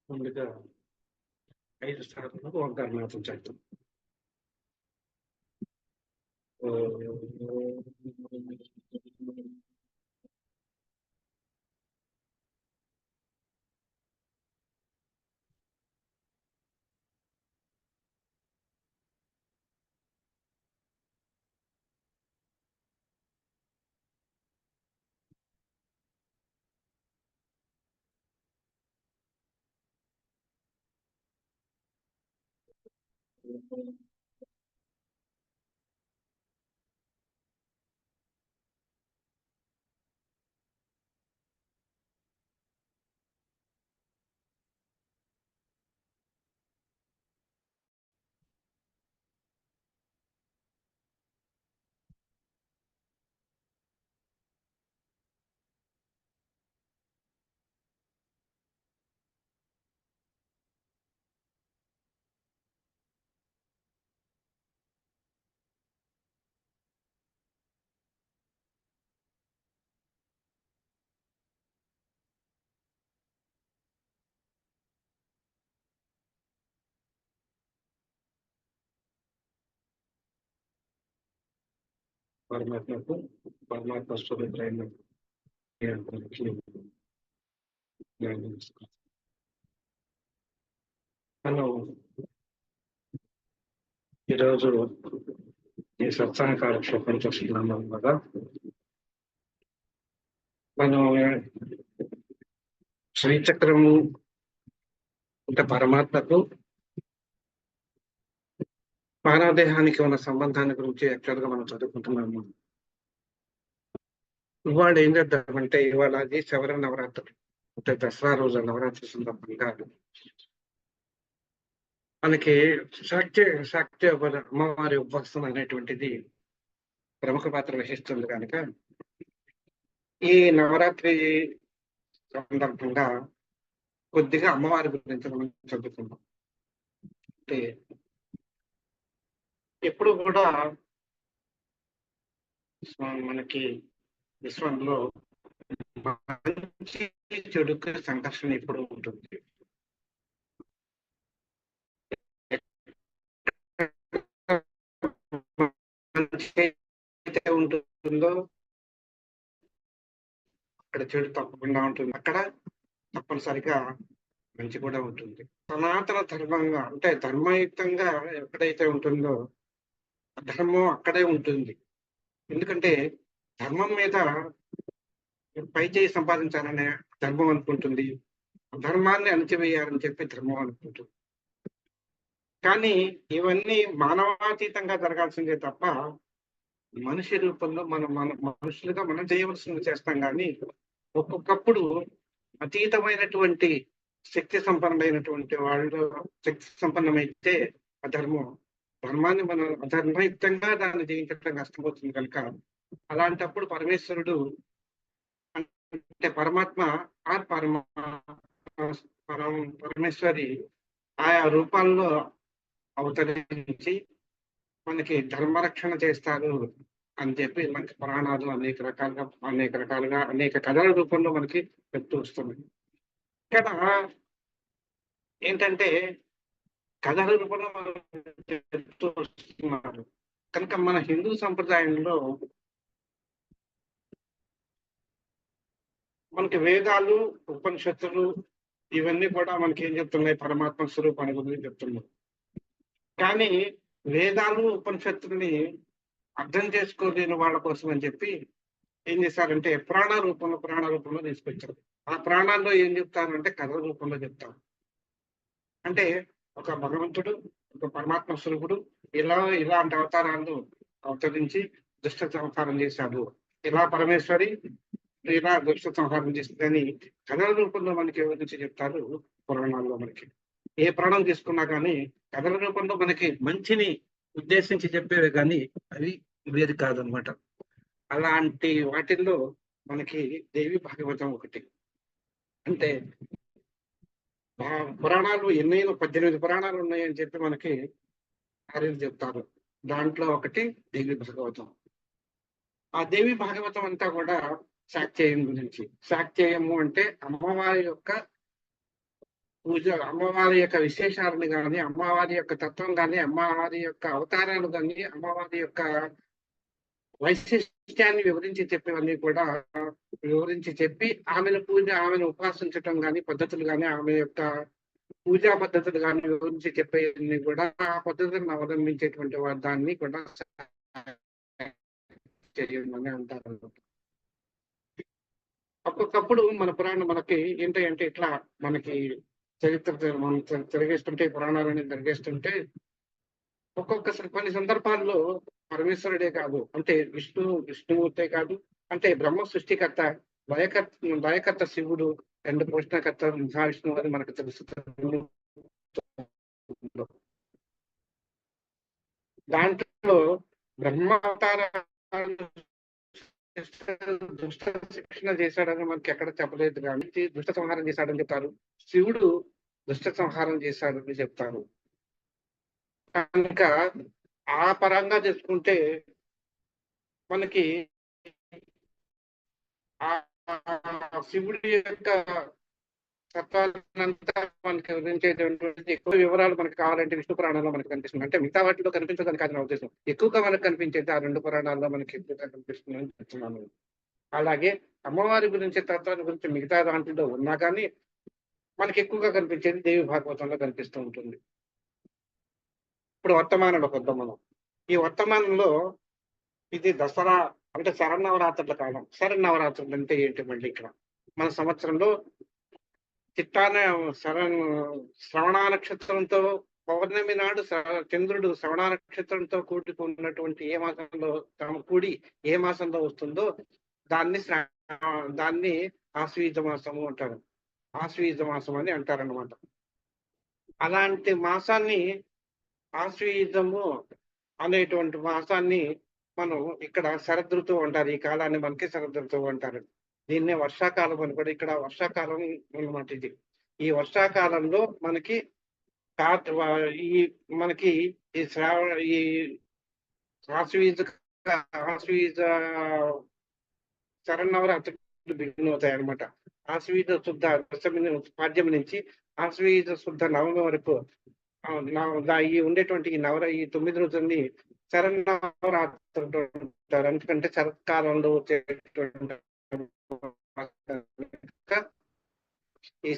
ముందుగా 5 సార్లు ఓంకారనాదం చేద్దాం. ఓం. పరమాత్మకు పరమాత్మ స్వరూపుడైన అందరికీ నమస్కారం. మనం ఈరోజు ఈ సత్సంగ కార్యక్రమం చేస్తున్నాం కదా. మనం శ్రీచక్రము అంటే పరమాత్మకు మానవ దేహానికి ఉన్న సంబంధాన్ని గురించి యాక్చువల్గా మనం చదువుకుంటున్నాము. ఇవాళ ఏం చేద్దామంటే ఇవాళ అది శబరి నవరాత్రి అంటే దసరా రోజు నవరాత్రి సందర్భంగా మనకి శాక్తి అమ్మవారి ఉపవాసం అనేటువంటిది ప్రముఖ పాత్ర వహిస్తుంది కనుక ఈ నవరాత్రి సందర్భంగా కొద్దిగా అమ్మవారి గురించి మనం చదువుకుందాం. అంటే ఎప్పుడు కూడా మనకి విశ్వంలో మంచి చెడుకు సంఘర్షణ ఎప్పుడు ఉంటుంది. ఉంటుందో అక్కడ చెడు తప్పకుండా ఉంటుంది, అక్కడ తప్పనిసరిగా మంచి కూడా ఉంటుంది. సనాతన ధర్మంగా అంటే ధర్మయుక్తంగా ఎక్కడైతే ఉంటుందో ధర్మం అక్కడే ఉంటుంది. ఎందుకంటే ధర్మం మీద పై చేయి సంపాదించాలనే ధర్మం అనుకుంటుంది, ధర్మాన్ని అణచివేయాలని చెప్పి ధర్మం అనుకుంటుంది. కానీ ఇవన్నీ మానవాతీతంగా జరగాల్సిందే తప్ప మనిషి రూపంలో మనుషులుగా మనం చేయవలసింది చేస్తాం. కానీ ఒక్కొక్కప్పుడు అతీతమైనటువంటి శక్తి సంపన్నమైనటువంటి వాళ్ళు శక్తి సంపన్నమైతే ధర్మాన్ని మనం అధర్మయుక్తంగా దాన్ని జయించడం కష్టమవుతుంది కనుక అలాంటప్పుడు పరమేశ్వరుడు అంటే పరమాత్మ పరమేశ్వరి ఆయా రూపాల్లో అవతరించి మనకి ధర్మరక్షణ చేస్తారు అని చెప్పి మనకి పురాణాలు అనేక రకాలుగా అనేక కథల రూపంలో మనకి చెప్తూ వస్తుంది. ఇక్కడ ఏంటంటే కథల రూపంలో చెప్తూ వస్తున్నారు కనుక మన హిందూ సంప్రదాయంలో మనకి వేదాలు ఉపనిషత్తులు ఇవన్నీ కూడా మనకి ఏం చెప్తున్నాయి, పరమాత్మ స్వరూపాన్ని గురించి చెప్తున్నాయి. కానీ వేదాలు ఉపనిషత్తుల్ని అర్థం చేసుకోలేని వాళ్ళ కోసం అని చెప్పి ఏం చేశారంటే పురాణ రూపంలో తీసుకొచ్చారు. ఆ పురాణాల్లో ఏం చెప్తారంటే కథల రూపంలో చెప్తారు. అంటే ఒక భగవంతుడు ఒక పరమాత్మ స్వరూపుడు ఇలాంటి అవతారాలు అవతరించి దుష్ట సంహారం చేశాడు, ఇలా పరమేశ్వరి ఇలా దుష్ట సంహారం చేసిందని కథల రూపంలో మనకి ఎవరి నుంచి చెప్తారు పురాణాల్లో. మనకి ఏ పురాణం తీసుకున్నా కానీ కథల రూపంలో మనకి మంచిని ఉద్దేశించి చెప్పేవి కానీ అవి వేరు కాదనమాట. అలాంటి వాటిల్లో మనకి దేవి భాగవతం ఒకటి. అంటే పురాణాలు 18 పురాణాలు ఉన్నాయని చెప్పి మనకి ఆర్యులు చెప్తారు. దాంట్లో ఒకటి దేవి భాగవతం. ఆ దేవి భాగవతం అంతా కూడా శాక్తేయం గురించి. శాక్తేయము అంటే అమ్మవారి యొక్క పూజ అమ్మవారి యొక్క విశేషాలను గాని, అమ్మవారి యొక్క తత్వం గాని, అమ్మవారి యొక్క అవతారాలు గాని, అమ్మవారి యొక్క వైశిష్ట్యాన్ని వివరించి చెప్పేవన్నీ కూడా వివరించి చెప్పి, ఆమెను ఉపాసించటం గాని, పద్ధతులు గాని, ఆమె యొక్క పూజా పద్ధతులు గాని వివరించి చెప్పేవన్నీ కూడా ఆ పద్ధతులను అవలంబించేటువంటి దాన్ని కూడా చేయమని అంటారు. ఒక్కొక్కప్పుడు మన పురాణం మనకి ఏంటంటే ఇట్లా మనకి చరిత్ర మనం తిరిగేస్తుంటే పురాణాలని తిరిగేస్తుంటే ఒక్కొక్కసారి కొన్ని సందర్భాల్లో పరమేశ్వరుడే కాదు, అంటే విష్ణుమూర్తే కాదు, అంటే బ్రహ్మ సృష్టికర్త, లయకర్త శివుడు అండ్ పోషణకర్త మహావిష్ణువు అని మనకు తెలుస్తుంది. దాంట్లో బ్రహ్మావతారాలు దుష్ట శిక్షణ చేశాడని మనకి ఎక్కడ చెప్పలేదు, కానీ దుష్ట సంహారం చేశాడని చెప్తారు. శివుడు దుష్ట సంహారం చేశాడని చెప్తారు. కనుక ఆ పరంగా చేసుకుంటే మనకి ఆ శివుడి యొక్క తత్వాలంతా మనకి వివరించేటువంటిది ఎక్కువ వివరాలు మనకు కావాలంటే విష్ణు పురాణంలో మనకు కనిపిస్తుంది. అంటే మిగతా వాటిలో కనిపించదని కాదు నా ఉద్దేశం. ఎక్కువగా మనకు కనిపించేది ఆ 2 పురాణాల్లో మనకి ఎక్కువగా కనిపిస్తుందని చెప్తున్నాను. అలాగే అమ్మవారి గురించి తత్వాన్ని గురించి మిగతా దాంట్లో ఉన్నా కానీ మనకి ఎక్కువగా కనిపించేది దేవి భాగవతంలో కనిపిస్తూ ఉంటుంది. ఇప్పుడు వర్తమానంలోకి వద్దాం మనం. ఈ వర్తమానంలో ఇది దసరా అంటే శరన్నవరాత్రుల కాలం. శరన్నవరాత్రులు అంటే ఏంటి మళ్ళీ ఇక్కడ మన సంవత్సరంలో చిట్టాన శ్రవణ నక్షత్రంతో పౌర్ణమి నాడు చంద్రుడు శ్రవణ నక్షత్రంతో కూడుకున్నటువంటి ఏ మాసంలో వస్తుందో దాన్ని ఆశ్వీజ మాసము అంటారు. ఆశ్వీజ మాసం అని అంటారన్నమాట. అలాంటి మాసాన్ని ఆశ్వీజము అనేటువంటి మాసాన్ని మనం ఇక్కడ శరదృతువు అంటారు. ఈ కాలాన్ని మనకి శరదృతువు అంటారు. దీన్నే వర్షాకాలం అని కూడా ఇక్కడ వర్షాకాలం అన్నమాట. ఇది ఈ వర్షాకాలంలో మనకి ఈ శ్రావణ ఈ ఆశ్వీజ శరన్నవరాత్రులు బిగిన్ అవుతాయి అనమాట. ఆశ్వీజ శుద్ధ దశమి పాడ్యం నుంచి ఆశ్వీజ శుద్ధ నవమి వరకు ఈ ఉండేటువంటి ఈ 9 రోజుల్ని శరన్నవరాత్రులు అంటారు. ఎందుకంటే శరత్కాలంలో వచ్చేటువంటి ఈ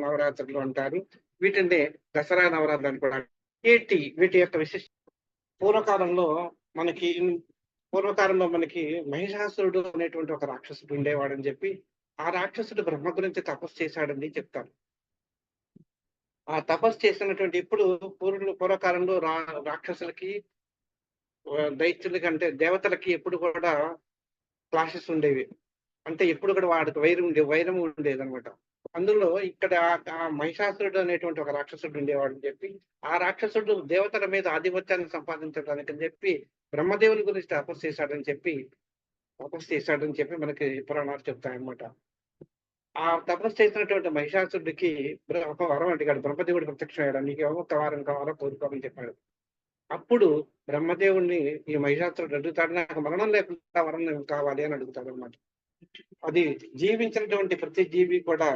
నవరాత్రులు అంటారు. వీటిని దసరా నవరాత్రులు అని కూడా. వీటి యొక్క విశిష్ట పూర్వకాలంలో మనకి మహిషాసురుడు అనేటువంటి ఒక రాక్షసుడు ఉండేవాడని చెప్పి, ఆ రాక్షసుడు బ్రహ్మ గురించి తపస్సు చేశాడని చెప్తారు. ఆ తపస్సు చేసినటువంటి పూర్వకాలంలో రాక్షసులకి దైత్యులకి అంటే దేవతలకి ఎప్పుడు కూడా క్లాషెస్ ఉండేవి. అంటే ఎప్పుడు కూడా వాడికి వైరం ఉండేది అనమాట. అందులో ఇక్కడ మహిషాసురుడు అనేటువంటి ఒక రాక్షసుడు ఉండేవాడని చెప్పి, ఆ రాక్షసుడు దేవతల మీద ఆధిపత్యాన్ని సంపాదించడానికి అని చెప్పి బ్రహ్మదేవుని గురించి తపస్సు చేశాడని చెప్పి మనకి పురాణాలు చెప్తాయన్నమాట. ఆ తపస్సు చేసినటువంటి మహిషాసురుడికి ఒక వరం అడిగాడు. బ్రహ్మదేవుడు ప్రత్యక్షమయ్యాడు. నీకు ఒక వరం కావాలో కోరుకోమని చెప్పాడు. అప్పుడు బ్రహ్మదేవుడిని ఈ మహిషాసురుడు అడుగుతాడు, నాకు మరణం లేకుండా వరం కావాలి అని అడుగుతాడు అనమాట. అది జీవించినటువంటి ప్రతి జీవి కూడా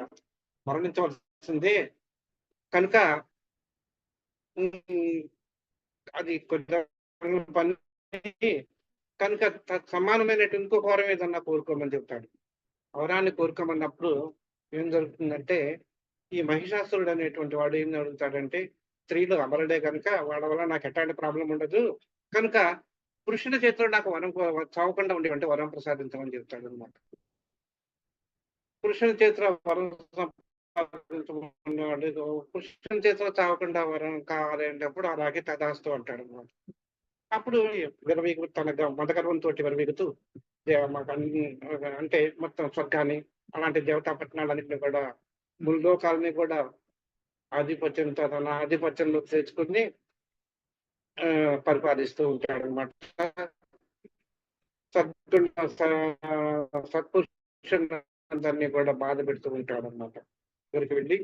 మరణించవలసిందే కనుక అది పని కనుక సమానమైనటువంటి ఇంకొక వరం ఏదన్నా కోరుకోమని చెప్తాడు. వరాన్ని కోరుకోమన్నప్పుడు ఏం జరుగుతుందంటే, ఈ మహిషాసురుడు అనేటువంటి వాడు ఏం అడుగుతాడంటే, స్త్రీలు అమరుడే కనుక వాళ్ళ వల్ల నాకు ఎట్లాంటి ప్రాబ్లం ఉండదు కనుక పురుషుల చేతిలో నాకు వరం చావకుండా ఉండేవంటే వరం ప్రసాదించమని చెప్తాడు అనమాట. పురుషుల చేతిలో వరం పురుషుల చేతిలో చావకుండా వరం కావాలి అనేటప్పుడు అలాగే తదాస్తు అంటాడు అనమాట. అప్పుడు తన మదగర్వంతో విరవీగుతూ అంటే మొత్తం స్వర్గాన్ని అలాంటి దేవతా పట్టణాలన్నింటినీ కూడా ముల్లోకాలని కూడా తన ఆధిపత్యంలో తెచ్చుకుని పరిపాలిస్తూ ఉంటాడు అనమాట. సత్పురుషులందరినీ కూడా బాధ పెడుతూ ఉంటాడు అనమాట. దగ్గరికి వెళ్ళి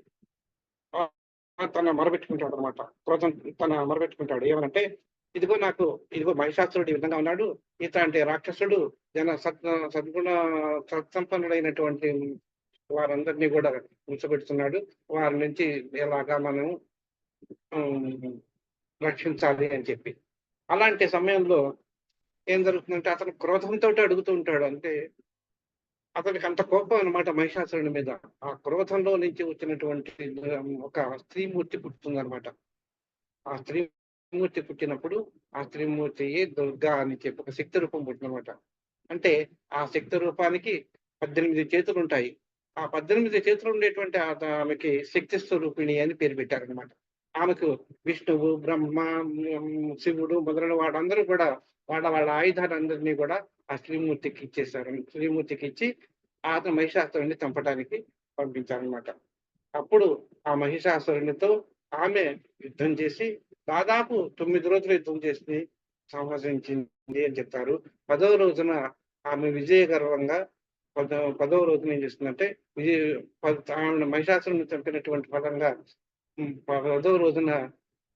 మొరబెట్టుకుంటాడు ఏమనంటే, ఇదిగో మహిషాసురుడు ఈ విధంగా ఉన్నాడు, ఇట్లాంటి రాక్షసుడు సత్సంపన్నుడైనటువంటి వారందరినీ కూడా కూర్చోబెడుతున్నాడు. వారి నుంచి ఎలాగా మనం రక్షించాలి అని చెప్పి. అలాంటి సమయంలో ఏం జరుగుతుందంటే అతను క్రోధంతోటి అడుగుతూ ఉంటాడు. అంటే అతనికి అంత కోపం అన్నమాట మహిషాసురుని మీద. ఆ క్రోధంలో నుంచి వచ్చినటువంటి ఒక స్త్రీమూర్తి పుట్టుతుందన్నమాట. ఆ స్త్రీమూర్తి పుట్టినప్పుడు ఆ స్త్రీమూర్తియే దుర్గా అని చెప్పి ఒక శక్తి రూపం పుట్టిందన్నమాట. అంటే ఆ శక్తి రూపానికి 18 చేతులుంటాయి. ఆ 18 చేతులు ఉండేటువంటి ఆమెకి శక్తి స్వరూపిణి అని పేరు పెట్టారన్నమాట. ఆమెకు విష్ణువు, బ్రహ్మ, శివుడు మొదలైన వాళ్ళందరూ కూడా వాళ్ళ ఆయుధాలందరినీ కూడా ఆ శ్రీమూర్తికి ఇచ్చేసారు. శ్రీమూర్తికి ఇచ్చి అతను మహిషాసురుడిని చంపడానికి పంపించారన్నమాట. అప్పుడు ఆ మహిషాసురునితో ఆమె యుద్ధం చేసి దాదాపు 9 రోజులు యుద్ధం చేసి సంహరించింది అని చెప్తారు. 10వ రోజున ఆమె విజయగర్వంగా పదవ రోజున ఏం చేస్తుందంటే ఆమెను మహిషాసురుని చంపినటువంటి ఫలంగా 10వ రోజున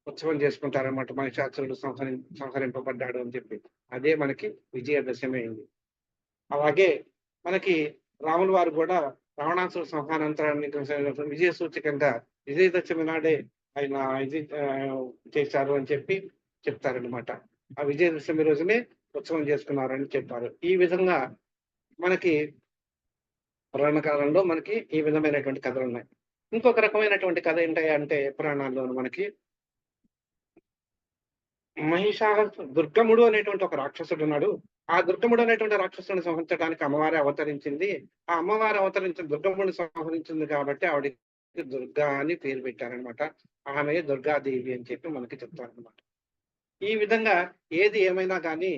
ఉత్సవం చేసుకుంటారన్నమాట. మహిషాసురుడు సంహరింపబడ్డాడు అని చెప్పి. అదే మనకి విజయదశమి అయింది. అలాగే మనకి రాముల వారు కూడా రావణాసుర సంహారాంతరాన్ని విజయ సూచకంగా విజయదశమి నాడే ఆయన ఇది చేశారు అని చెప్పి చెప్తారనమాట. ఆ విజయదశమి రోజునే ఉత్సవం చేసుకున్నారని చెప్పారు. ఈ విధంగా మనకి పురాణ కాలంలో మనకి ఈ విధమైనటువంటి కథలు ఉన్నాయి. ఇంకొక రకమైనటువంటి కథ ఏంటంటే పురాణాల్లో మనకి దుర్గముడు అనేటువంటి ఒక రాక్షసుడు ఉన్నాడు. ఆ దుర్గముడు అనేటువంటి రాక్షసుని సంహరించడానికి అమ్మవారే అవతరించింది. ఆ అమ్మవారు అవతరించిన దుర్గముడిని సంహరించింది కాబట్టి ఆవిడకి దుర్గా అని పేరు పెట్టారనమాట. ఆమె దుర్గాదేవి అని చెప్పి మనకి చెప్తారనమాట. ఈ విధంగా ఏది ఏమైనా కానీ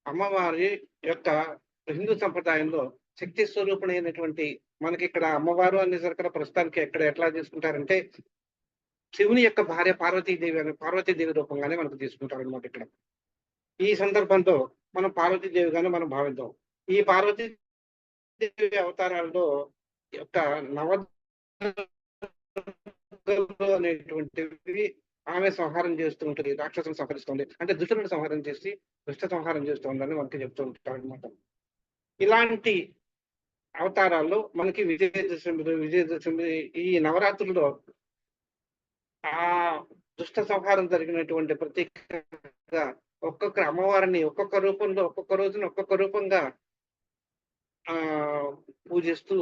అమ్మవారి యొక్క హిందూ సంప్రదాయంలో శక్తి స్వరూపుడైనటువంటి మనకి ఇక్కడ అమ్మవారు అనేసరికి ప్రస్తుతానికి ఎక్కడ ఎట్లా తీసుకుంటారంటే శివుని యొక్క భార్య పార్వతీదేవి రూపంగానే మనకు తీసుకుంటారనమాట ఇక్కడ. ఈ సందర్భంలో మనం పార్వతీదేవిగానే మనం భావిద్దాం. ఈ పార్వతీదేవి అవతారాల్లో యొక్క అనేటువంటివి ఆమె సంహారం చేస్తూ ఉంటుంది, రాక్షసులను సంహరిస్తుంది. అంటే దుష్టులను సంహారం చేసి దుష్ట సంహారం చేస్తుందని మనకి చెప్తూ ఉంటారు అనమాట. ఇలాంటి అవతారాల్లో మనకి విజయదశమి ఈ నవరాత్రుల్లో ఆ దుష్ట సంహారం జరిగినటువంటి ప్రతీకగా ఒక్కొక్క అమ్మవారిని ఒక్కొక్క రూపంలో ఒక్కొక్క రోజున ఒక్కొక్క రూపంగా పూజిస్తూ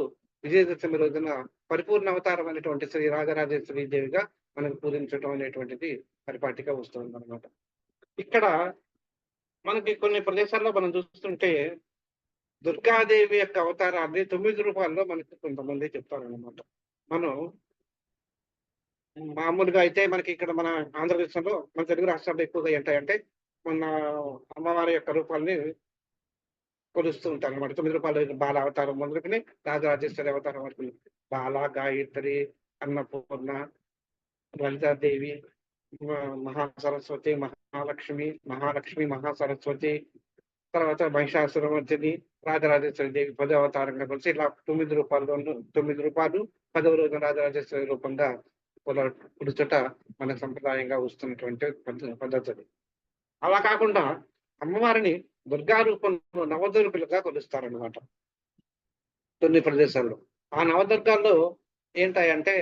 విజయదశమి రోజున పరిపూర్ణ అవతారం అనేటువంటి శ్రీ రాజరాజేశ్వరి దేవిగా మనకు పూజించడం అనేటువంటిది పరిపాటిగా వస్తుంది అనమాట. ఇక్కడ మనకి కొన్ని ప్రదేశాల్లో మనం చూస్తుంటే దుర్గాదేవి యొక్క అవతారాన్ని 9 రూపాల్లో మనకి కొంతమంది చెప్తారన్నమాట. మనం మామూలుగా అయితే మనకి ఇక్కడ మన ఆంధ్రప్రదేశ్‌లో మన తెలుగు రాష్ట్రాల్లో ఎక్కువగా ఏంటంటే మన అమ్మవారి యొక్క రూపాల్ని కొలుస్తూ ఉంటారన్నమాట. 9 రూపాయలు బాల అవతారం మొదలుకొని రాజరాజేశ్వరి అవతారం వరకు బాల, గాయత్రి, అన్నపూర్ణ, లలితాదేవి, మహాసరస్వతి, మహాలక్ష్మి, మహాసరస్వతి, తర్వాత మహిషాసురమర్దిని, రాజరాజేశ్వరి దేవి 10వ అవతారంగా కొలిసి ఇలా 9 రూపాయల్లోనూ 9 రూపాయలు 10వ రోజున రాజరాజేశ్వరి రూపంగా పుడుచుట మన సంప్రదాయంగా వస్తున్నటువంటి పద్ధతి. అలా కాకుండా అమ్మవారిని దుర్గా రూపంలో నవదుర్గులుగా కొలుస్తారనమాట కొన్ని ప్రదేశాల్లో. ఆ నవదుర్గాల్లో ఏంటంటే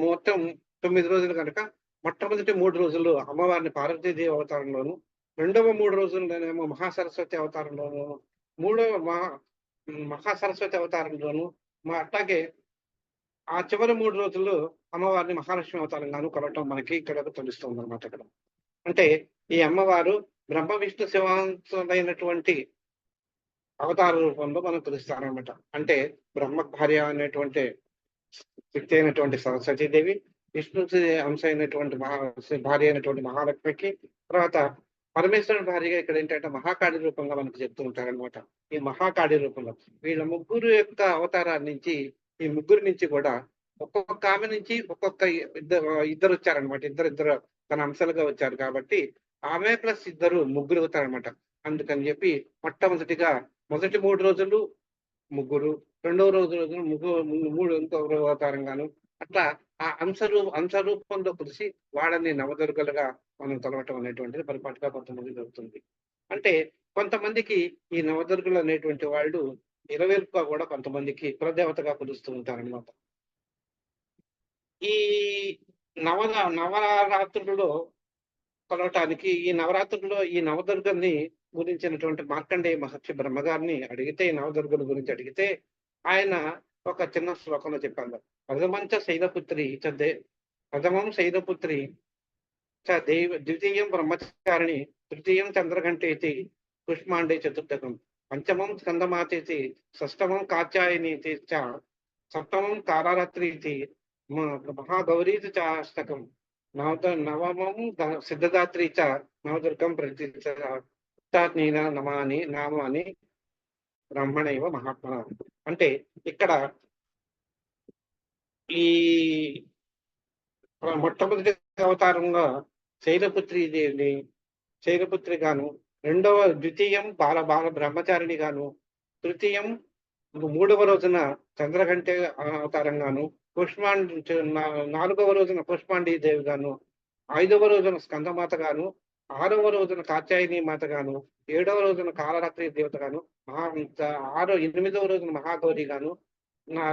మొత్తం 9 రోజులు కనుక మొట్టమొదటి 3 రోజులు అమ్మవారిని పార్వతీదేవి అవతారంలోను, రెండవ 3 రోజుల్లోనేమో మహాసరస్వతి అవతారంలోను, మూడవ మహాసరస్వతి అవతారంలోను, అట్లాగే ఆ చివరి 3 రోజుల్లో అమ్మవారిని మహాలక్ష్మి అవతారంగాను కొలవటం మనకి ఇక్కడ తెలుస్తుంది అనమాట. ఇక్కడ అంటే ఈ అమ్మవారు బ్రహ్మ విష్ణు శివాంశులైనటువంటి అవతార రూపంలో మనం తెలుస్తారనమాట. అంటే బ్రహ్మ భార్య అనేటువంటి శక్తి అయినటువంటి సరస్వతీదేవి, విష్ణు అంశ అయినటువంటి భార్య అయినటువంటి మహాలక్ష్మికి, తర్వాత పరమేశ్వరుని భార్యగా ఇక్కడ ఏంటంటే మహాకాళి రూపంగా మనకు చెప్తూ ఉంటారనమాట. ఈ మహాకాళి రూపంలో వీళ్ళ ముగ్గురు యొక్క అవతారాల నుంచి ఈ ముగ్గురు నుంచి కూడా ఒక్కొక్క ఆమె నుంచి ఒక్కొక్క ఇద్దరు వచ్చారనమాట. ఇద్దరు తన అంశాలుగా వచ్చారు కాబట్టి ఆమె ప్లస్ ఇద్దరు ముగ్గురు అవుతారనమాట. అందుకని చెప్పి మొట్టమొదటిగా మొదటి 3 రోజులు ముగ్గురు, రెండవ రోజులు మూడు ఇంకొక అవతారంగాను అట్లా ఆ అంశరూపంలో కలిసి వాళ్ళని నవదుర్గలుగా మనం కొలవటం అనేటువంటిది పరిపాటిగా కొంతమంది జరుగుతుంది. అంటే కొంతమందికి ఈ నవదుర్గలు అనేటువంటి వాళ్ళు ఇలవేల్పుగా కూడా కొంతమందికి కులదేవతగా కొలుస్తూ ఉంటారనమాట. ఈ నవరాత్రులలో కొలవటానికి ఈ నవరాత్రుల్లో ఈ నవదుర్గల్ని గురించినటువంటి మార్కండేయ మహర్షి బ్రహ్మగారిని అడిగితే, ఈ నవదుర్గల గురించి అడిగితే, ఆయన ఒక చిన్న శ్లోకంలో చెప్పారు. "ప్రథమంచ శైలపుత్రి చ దే ప్రథమం శైలపుత్రి చ ద్వితీయం బ్రహ్మచారిణి, తృతీయం చంద్రఘంటేతి కుష్మాండే చతుర్థకం, పంచమం స్కందమాతేతి, షష్టమం కాత్యాయనీతి చ, సప్తమం కాలరాత్రీతి, మహాగౌరీతి చ అష్టకం, నవమం సిద్ధదాత్రి చ నవదుర్గం ప్రతిష్ఠాత్ని నామాని బ్రహ్మణైవ మహాత్మ." అంటే ఇక్కడ ఈ మొట్టమొదటి అవతారంగా శైలపుత్రి దేవిని శైలపుత్రి గాను, ద్వితీయం బాల బాల బ్రహ్మచారిణి గాను, తృతీయం మూడవ రోజున చంద్రఘంటే అవతారంగాను, నాలుగవ రోజున పుష్పాండి దేవి గాను, ఐదవ రోజున స్కందమాత గాను, ఆరవ రోజున కాత్యాయని మాత గాను, ఏడవ రోజున కాలరాత్రి దేవత గాను, ఎనిమిదవ రోజున మహాగౌరి గాను,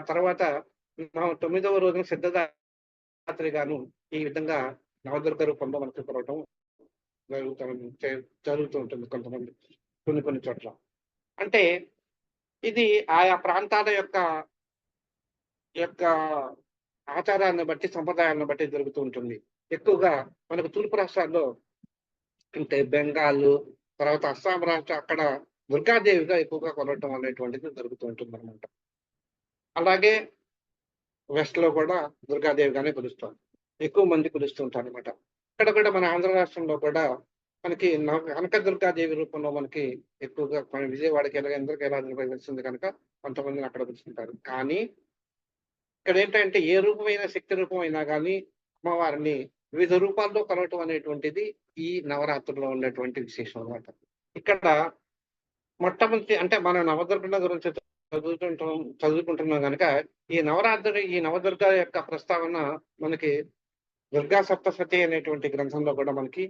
తర్వాత తొమ్మిదవ రోజున సిద్ధదాత్రి గాను, ఈ విధంగా నవదుర్గ రూపంలో మనకు చూపడం జరుగుతూ ఉంటుంది కొంతమంది కొన్ని చోట్ల. అంటే ఇది ఆయా ప్రాంతాల యొక్క యొక్క ఆచారాన్ని బట్టి, సంప్రదాయాలను బట్టి జరుగుతూ ఉంటుంది. ఎక్కువగా మనకు తూర్పు రాష్ట్రాల్లో అంటే బెంగాల్, తర్వాత అస్సాం రాష్ట్రం, అక్కడ దుర్గాదేవిగా ఎక్కువగా కొలవటం అనేటువంటిది జరుగుతూ ఉంటుందన్నమాట. అలాగే వెస్ట్ లో కూడా దుర్గాదేవిగానే కొలుస్తారు. ఎక్కువ మంది కొలుస్తూ ఉంటారు అనమాట. ఇక్కడ కూడా మన ఆంధ్ర రాష్ట్రంలో కూడా మనకి కనక దుర్గాదేవి రూపంలో మనకి ఎక్కువగా మన విజయవాడకి అందరికీ ఎలా నిర్వహిస్తుంది కనుక కొంతమందిని అక్కడ కొలుస్తుంటారు. కానీ ఇక్కడ ఏంటంటే ఏ రూపమైన శక్తి రూపం అయినా కానీ అమ్మవారిని వివిధ రూపాల్లో కొలవటం అనేటువంటిది ఈ నవరాత్రుల్లో ఉన్నటువంటి విశేషం అనమాట. ఇక్కడ మొట్టమొదటి అంటే మన నవదుర్గల గురించి చదువుకుంటున్నాం కనుక ఈ నవదుర్గ యొక్క ప్రస్తావన మనకి దుర్గా సప్తసతి అనేటువంటి గ్రంథంలో కూడా మనకి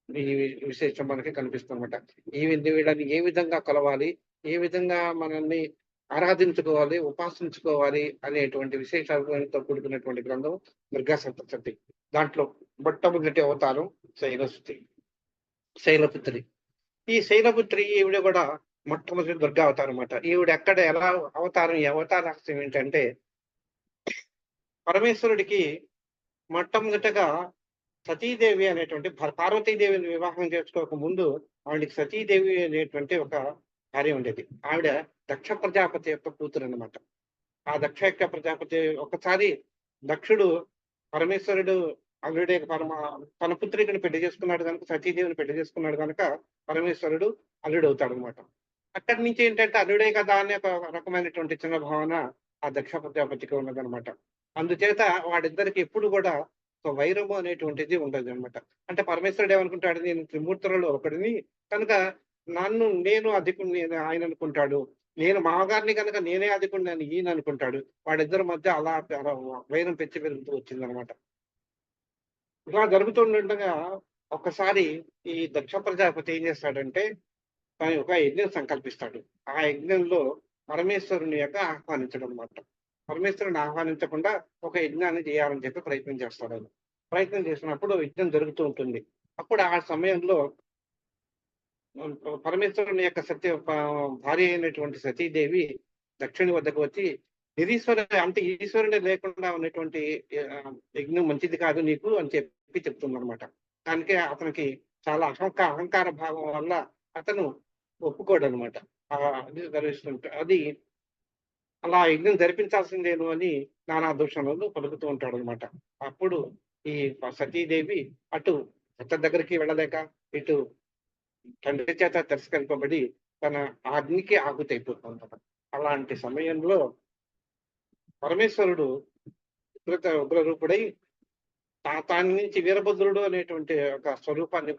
ఈ విశేషం మనకి కనిపిస్తుందన్నమాట. వీళ్ళని ఏ విధంగా కొలవాలి, ఏ విధంగా మనల్ని ఆరాధించుకోవాలి, ఉపాసించుకోవాలి అనేటువంటి విశేషాలతో కూడుకున్నటువంటి గ్రంథం దుర్గా సప్తసతి. దాంట్లో మొట్టమొదటి అవతారం శైలపుత్రి. ఈ శైలపుత్రి ఈవిడ కూడా మొట్టమొదటి దుర్గా అవతారం అన్నమాట. ఈవిడ ఎక్కడ ఎలా అవతారం, ఈ అవతార రహస్యం ఏంటంటే, పరమేశ్వరుడికి మొట్టమొదటగా సతీదేవి అనేటువంటి పార్వతీదేవిని వివాహం చేసుకోక ముందు ఆవిడకి సతీదేవి అనేటువంటి ఒక కార్యం ఉండేది. ఆవిడ దక్ష ప్రజాపతి యొక్క కూతురు అన్నమాట. ఆ దక్ష యొక్క ప్రజాపతి ఒకసారి దక్షుడు పరమేశ్వరుడు అల్లుడే తన పుత్రికను పెళ్లి చేసుకున్నాడు కనుక, సతీదేవిని పెళ్లి చేసుకున్నాడు కనుక పరమేశ్వరుడు అల్లుడు అవుతాడు అనమాట. అక్కడి నుంచి ఏంటంటే అల్లుడే కదా అనే ఒక రకమైనటువంటి చిన్న భావన ఆ దక్ష ప్రజాపతికి ఉన్నదనమాట. అందుచేత వాడిద్దరికి ఎప్పుడు కూడా ఒక వైరము అనేటువంటిది ఉండదు అనమాట. అంటే పరమేశ్వరుడు ఏమనుకుంటాడు, నేను త్రిమూర్తులలో ఒకడిని కనుక నేను అధికుడిని ఆయన అనుకుంటాడు, నేను మామగారిని కనుక నేనే అధికుడిని అని ఈయన అనుకుంటాడు. వాడిద్దరి మధ్య అలా వైరం పెంచి పెరుగుతూ వచ్చిందనమాట. ఇలా జరుగుతుండగా ఒక్కసారి ఈ దక్ష ప్రజాపతి ఏం చేస్తాడంటే ఒక యజ్ఞం సంకల్పిస్తాడు. ఆ యజ్ఞంలో పరమేశ్వరుని యొక్క ఆహ్వానించడం అనమాట. పరమేశ్వరుని ఆహ్వానించకుండా ఒక యజ్ఞాన్ని చేయాలని చెప్పి ప్రయత్నం చేస్తాడు. ప్రయత్నం చేసినప్పుడు యజ్ఞం జరుగుతూ ఉంటుంది. అప్పుడు ఆ సమయంలో పరమేశ్వరుని యొక్క భార్య అయినటువంటి సతీదేవి దక్షిణి వద్దకు వచ్చి, అంటే ఈశ్వరుని లేకుండా ఉన్నటువంటి యజ్ఞం మంచిది కాదు నీకు అని చెప్పి చెప్తుందన్నమాట. దానికే అతనికి చాలా అహంకార భావం వల్ల అతను ఒప్పుకోడు అనమాట. అది గర్విస్తుంటే అది అలా యజ్ఞం జరిపించాల్సిందేను అని నానా దూషణలు పలుకుతూ ఉంటాడు అనమాట. అప్పుడు ఈ సతీదేవి అటు భర్త దగ్గరికి వెళ్ళలేక ఇటు తండ్రి చేత తిరస్కరింపబడి తన అగ్నికి ఆహుతైపోతుందన్నమాట. అలాంటి సమయంలో పరమేశ్వరుడు ఉగ్రరూపుడై తాని నుంచి వీరభద్రుడు అనేటువంటి ఒక స్వరూపాన్ని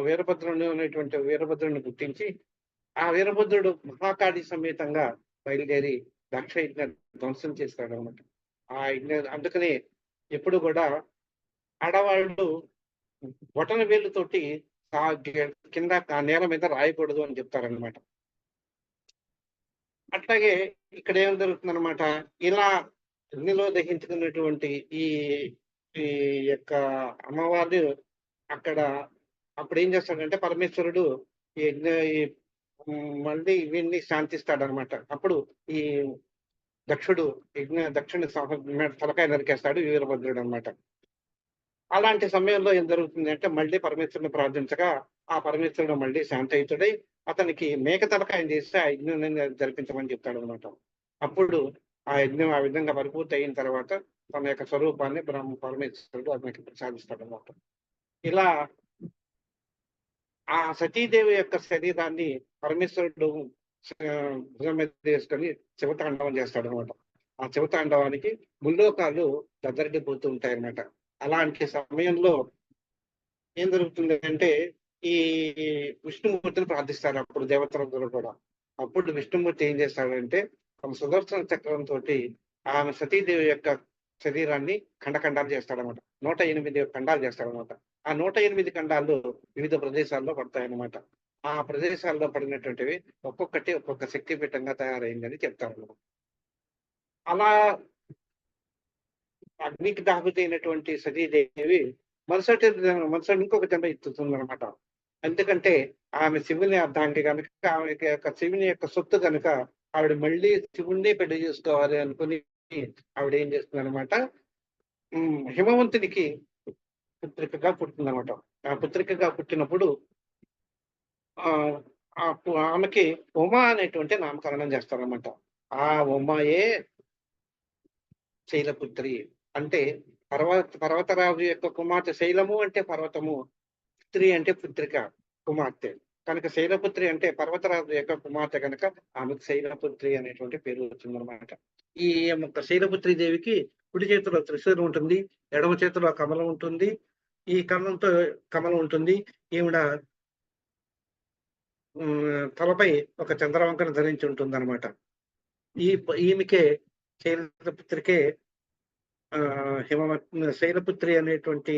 వీరభద్రుడిని గుర్తించి ఆ వీరభద్రుడు మహాకాళి సమేతంగా బయలుదేరి దక్ష యజ్ఞ ధ్వంసం చేస్తాడు అనమాట. ఆ యజ్ఞ అందుకని ఎప్పుడు కూడా ఆడవాళ్ళు బొటన వేలుతోటి కింద నేల మీద రాయకూడదు అని చెప్తారనమాట. అట్లాగే ఇక్కడ ఏం జరుగుతుందనమాట, ఇలా అగ్నిలో దహించుకున్నటువంటి ఈ ఈ యొక్క అమ్మవారు అక్కడ అప్పుడేం చేస్తాడంటే పరమేశ్వరుడు ఈ యజ్ఞ ఈ మళ్ళీ వీడిని శాంతిస్తాడనమాట. అప్పుడు ఈ దక్షుడి తలకాయ నరికేస్తాడు వీరభద్రుడనమాట. అలాంటి సమయంలో ఏం జరుగుతుంది మళ్ళీ పరమేశ్వరుని ప్రార్థించగా, ఆ పరమేశ్వరుడు మళ్ళీ శాంతయుతుడై అతనికి మేక తలకాయం చేసి ఆ యజ్ఞాన్ని జరిపించమని చెప్తాడనమాట. అప్పుడు ఆ యజ్ఞం ఆ విధంగా పరిపూర్తి అయిన తర్వాత తన యొక్క స్వరూపాన్ని పరమేశ్వరుడు అతనికి ప్రసాదిస్తాడనమాట. ఇలా ఆ సతీదేవి యొక్క శరీరాన్ని పరమేశ్వరుడు భుజం మీద వేసుకొని శివతాండవం చేస్తాడనమాట. ఆ శివతాండవానికి ముల్లోకాలు దద్దరిల్లిపోతూ ఉంటాయన్నమాట. అలాంటి సమయంలో ఏం జరుగుతుందంటే ఈ విష్ణుమూర్తిని ప్రార్థిస్తారు అప్పుడు దేవతలందరూ కూడా. అప్పుడు విష్ణుమూర్తి ఏం చేస్తాడంటే తమ సుదర్శన చక్రంతో ఆమె సతీదేవి యొక్క శరీరాన్ని ఖండాలు చేస్తాడనమాట. 108 ఖండాలు చేస్తాడనమాట. ఆ 108 ఖండాలు వివిధ ప్రదేశాల్లో పడతాయన్నమాట. ఆ ప్రదేశాల్లో పడినటువంటివి ఒక్కొక్కటి ఒక్కొక్క శక్తిపీఠంగా తయారైందని చెప్తారన్నమాట. అలా అగ్నికి దాహుతైనటువంటి సతీదేవి మరుసటి మరుసటి ఇంకొక జన్మ ఎత్తుతుందనమాట. ఎందుకంటే ఆమె శివుని అర్ధాంగి కనుక, ఆమె యొక్క శివుని యొక్క సొత్తు కనుక ఆవిడ మళ్ళీ శివుణ్ణి పెళ్లి చేసుకోవాలి అనుకుని ఆవిడ ఏం చేస్తుందనమాట, హిమవంతునికి పుత్రికగా పుట్టిందనమాట. ఆ పుత్రికగా పుట్టినప్పుడు ఆ ఆమెకి ఉమా అనేటువంటి నామకరణం చేస్తారనమాట. ఆ ఉమాయే శైలపుత్రి. అంటే పర్వతరాజు యొక్క కుమార్తె. శైలము అంటే పర్వతము, పుత్రి అంటే పుత్రిక, కుమార్తె. కనుక శైలపుత్రి అంటే పర్వతరాజు యొక్క కుమార్తె కనుక ఆమెకు శైలపుత్రి అనేటువంటి పేరు వచ్చిందనమాట. ఈ యొక్క శైలపుత్రి దేవికి కుడి చేతిలో త్రిశూలం ఉంటుంది, ఎడమ చేతిలో కమలం ఉంటుంది. ఈ కమలం ఉంటుంది. ఈవిడ తలపై ఒక చంద్రవంకను ధరించి ఉంటుందన్నమాట. ఈమెకే శైలపుత్రికే శైలపుత్రి అనేటువంటి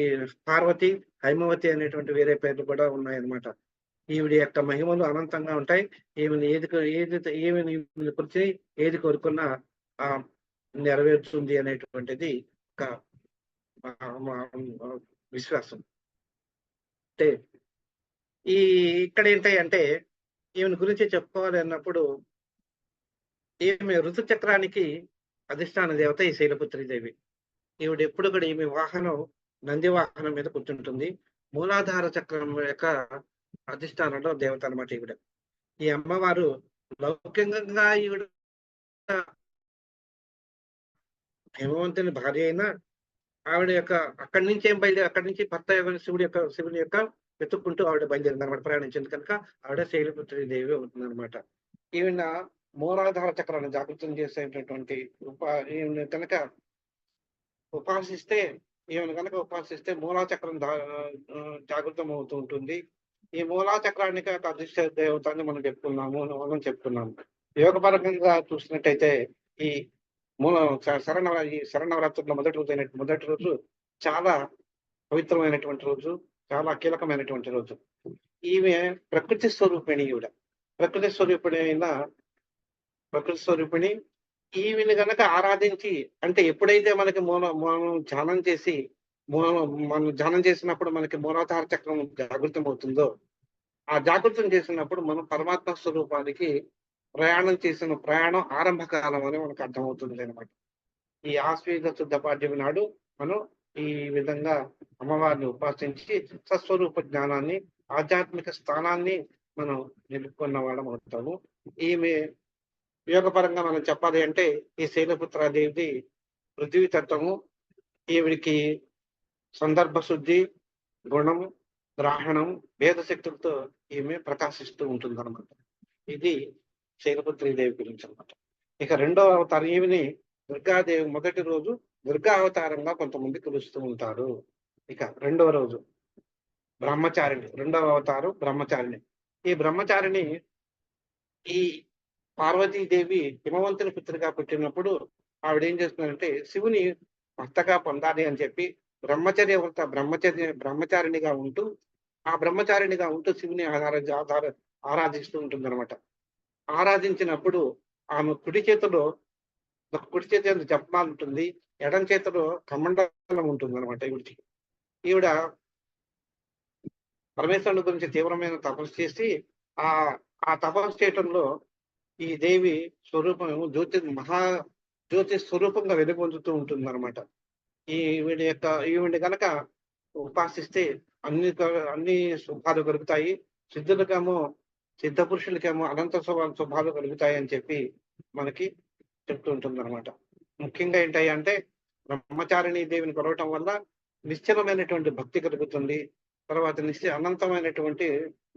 పార్వతి, హైమవతి అనేటువంటి వేరే పేర్లు కూడా ఉన్నాయన్నమాట. ఈవిడ యొక్క మహిమలు అనంతంగా ఉంటాయి. ఈమెని గురించి ఏది కోరుకున్నా నెరవేరుతుంది అనేటువంటిది ఒక విశ్వాసం. అంటే ఇక్కడ ఏంటంటే ఈమెను గురించి చెప్పుకోవాలి అన్నప్పుడు ఈమె ఋతు చక్రానికి అధిష్టాన దేవత ఈ శైలపుత్రి దేవి. ఈవిడ ఎప్పుడు కూడా ఈమె వాహనం నంది వాహనం మీద కూర్చుంటుంది. మూలాధార చక్రం యొక్క అధిష్టానంలో దేవత అనమాట ఈవిడ. ఈ అమ్మవారు లౌకికంగా ఈవిడ హిమవంతుని భార్య అయినా ఆవిడ యొక్క అక్కడి నుంచి భర్త శివుని యొక్క వెతుక్కుంటూ ఆవిడ బయలుదేరింది అనమాట, ప్రయాణించింది కనుక ఆవిడ శైలపుత్రి దేవి అవుతుంది అనమాట. ఈవిడ మూలాధార చక్రాన్ని జాగృతం చేసేటటువంటి ఈవిడ కనుక ఉపాసిస్తే మూలాచక్రం జాగృతం అవుతూ ఉంటుంది. ఈ మూలాచక్రానికి ఒక అదృష్ట దేవత అని మనం చెప్తున్నాము. యోగపరంగా చూసినట్టయితే ఈ శరన్నవరాత్రుల్లో మొదటి రోజు చాలా పవిత్రమైనటువంటి రోజు, చాలా కీలకమైనటువంటి రోజు. ఈమె ప్రకృతి స్వరూపిణి. ఈవిని గనక ఆరాధించి, అంటే ఎప్పుడైతే మనకి మనం ధ్యానం చేసినప్పుడు మనకి మూలాధార చక్రం జాగృతం అవుతుందో, ఆ జాగృతం చేసినప్పుడు మనం పరమాత్మ స్వరూపానికి ప్రయాణం ఆరంభ కాలం అని మనకు అర్థమవుతుంది అనమాట. ఈ ఆశ్వేజ శుద్ధ పాడ్యమి నాడు మనం ఈ విధంగా అమ్మవారిని ఉపాసించి సస్వరూప జ్ఞానాన్ని, ఆధ్యాత్మిక స్థానాన్ని మనం నిలుపుకున్న వాళ్ళం అవుతాము. ఈమె యోగపరంగా మనం చెప్పాలి అంటే ఈ శైలపుత్రాదేవిది పృథ్వీ తత్వము. ఈవిడికి సందర్భ శుద్ధి, గుణం, గ్రహణం, భేద శక్తులతో ఈమె ప్రకాశిస్తూ ఉంటుంది అనమాట. ఇది శైలపుత్రి దేవి గురించి అనమాట. ఇక రెండవ అవతారం ఈమెని దుర్గాదేవి. మొదటి రోజు దుర్గా అవతారంగా కొంతమంది పిలుస్తూ ఉంటారు. ఇక రెండవ రోజు బ్రహ్మచారిణి, రెండవ అవతారం బ్రహ్మచారిణి. ఈ బ్రహ్మచారిణి ఈ పార్వతీదేవి హిమవంతుని పుత్రిగా పుట్టినప్పుడు ఆవిడ ఏం చేస్తుందంటే శివుని భర్తగా పొందాలి అని చెప్పి బ్రహ్మచారిణిగా ఉంటూ శివుని ఆరాధిస్తూ ఉంటుంది అనమాట. ఆరాధించినప్పుడు ఆమె కుడి చేతిలో కుడి చేతి జపమాల ఉంటుంది. ఎడమ చేతిలో కమండలం ఉంటుందన్నమాట ఈవిడకి. ఈవిడ పరమేశ్వరుని గురించి తీవ్రమైన తపస్సు చేసి ఆహ్, ఆ తపస్సు చేయటంలో ఈ దేవి స్వరూపం మహా జ్యోతి స్వరూపంగా వెలుగొందుతూ ఉంటుందన్నమాట. ఈవిడ గనక ఉపాసిస్తే అన్ని శుభాలు కలుగుతాయి. సిద్ధులకేమో సిద్ధ పురుషులకేమో అనంత శుభాలు కలుగుతాయని చెప్పి మనకి చెప్తూ ఉంటుందన్నమాట. ముఖ్యంగా ఏంటంటే బ్రహ్మచారిణి దేవిని కొలవటం వల్ల నిశ్చలమైనటువంటి భక్తి కలుగుతుంది. తర్వాత అనంతమైనటువంటి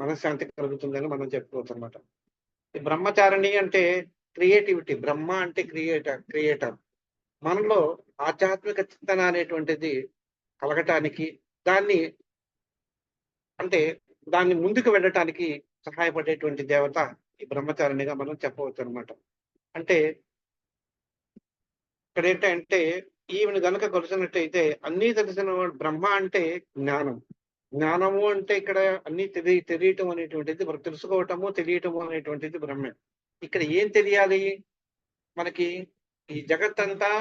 మనశ్శాంతి కలుగుతుందని మనం చెప్పుకోవచ్చనమాట. ఈ బ్రహ్మచారిణి అంటే క్రియేటివిటీ. బ్రహ్మ అంటే క్రియేటర్. మనలో ఆధ్యాత్మిక చింతన అనేటువంటిది కలగటానికి, దాన్ని అంటే దాన్ని ముందుకు వెళ్ళటానికి సహాయపడేటువంటి దేవత ఈ బ్రహ్మచారిణిగా మనం చెప్పవచ్చనమాట. అంటే ఇక్కడేంటంటే ఈమెను గనక కొలిచినట్టయితే అన్నీ తెలిసినవాడు. బ్రహ్మ అంటే జ్ఞానం. జ్ఞానము అంటే ఇక్కడ అన్నీ తెలియటం అనేటువంటిది, మనకు తెలుసుకోవటము, తెలియటము అనేటువంటిది బ్రహ్మే. ఇక్కడ ఏం తెలియాలి మనకి? ఈ జగత్తంతా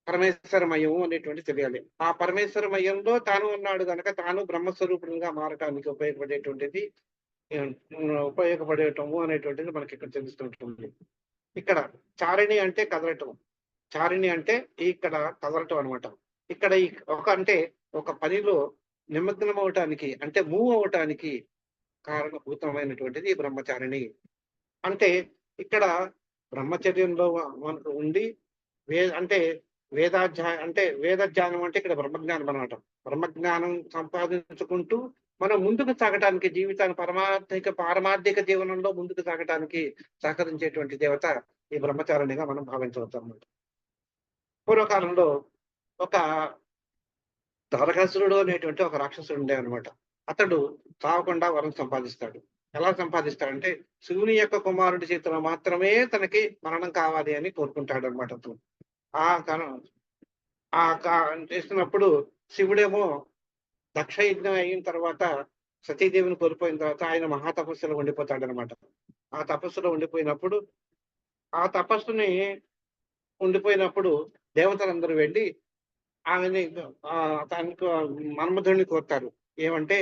పరమేశ్వరమయము అనేటువంటిది తెలియాలి. ఆ పరమేశ్వరమయంలో తాను ఉన్నాడు గనక తాను బ్రహ్మస్వరూపునిగా మారటానికి ఉపయోగపడేటువంటిది ఉపయోగపడేయటము అనేటువంటిది మనకి ఇక్కడ తెలుస్తుంటుంది. ఇక్కడ చారిణి అంటే కదలటం. చారిణి అంటే ఇక్కడ కదలటం అనమాట. ఇక్కడ అంటే ఒక పనిలో నిమగ్నం అవ్వటానికి, అంటే మూవ్ అవ్వటానికి కారణభూతమైనటువంటిది ఈ బ్రహ్మచారిణి. అంటే ఇక్కడ బ్రహ్మచర్యంలో మనకు ఉండి అంటే వేదజ్ఞానం అంటే ఇక్కడ బ్రహ్మజ్ఞానం అనమాట. బ్రహ్మజ్ఞానం సంపాదించుకుంటూ మనం ముందుకు సాగటానికి, జీవితాన్ని పారమార్థిక జీవనంలో ముందుకు సాగటానికి సహకరించేటువంటి దేవత ఈ బ్రహ్మచారిణిగా మనం భావించవచ్చు అన్నమాట. పూర్వకాలంలో ఒక తారకాసురుడు అనేటువంటి ఒక రాక్షసుడు ఉండేవన్నమాట. అతడు చావకుండా వరం సంపాదిస్తాడు. ఎలా సంపాదిస్తాడంటే శివుని యొక్క కుమారుడి చేతిలో మాత్రమే తనకి మరణం కావాలి అని కోరుకుంటాడన్నమాట అతను. ఆ కరం ఆ కా చేస్తున్నప్పుడు శివుడేమో దక్షయజ్ఞం అయిన తర్వాత సతీదేవిని కోల్పోయిన తర్వాత ఆయన మహాతపస్సులో ఉండిపోతాడనమాట. ఆ తపస్సులో ఉండిపోయినప్పుడు ఆ తపస్సుని ఉండిపోయినప్పుడు దేవతలందరూ వెళ్ళి ఆమెని తనకు మన్మధుడిని కోరుతారు. ఏమంటే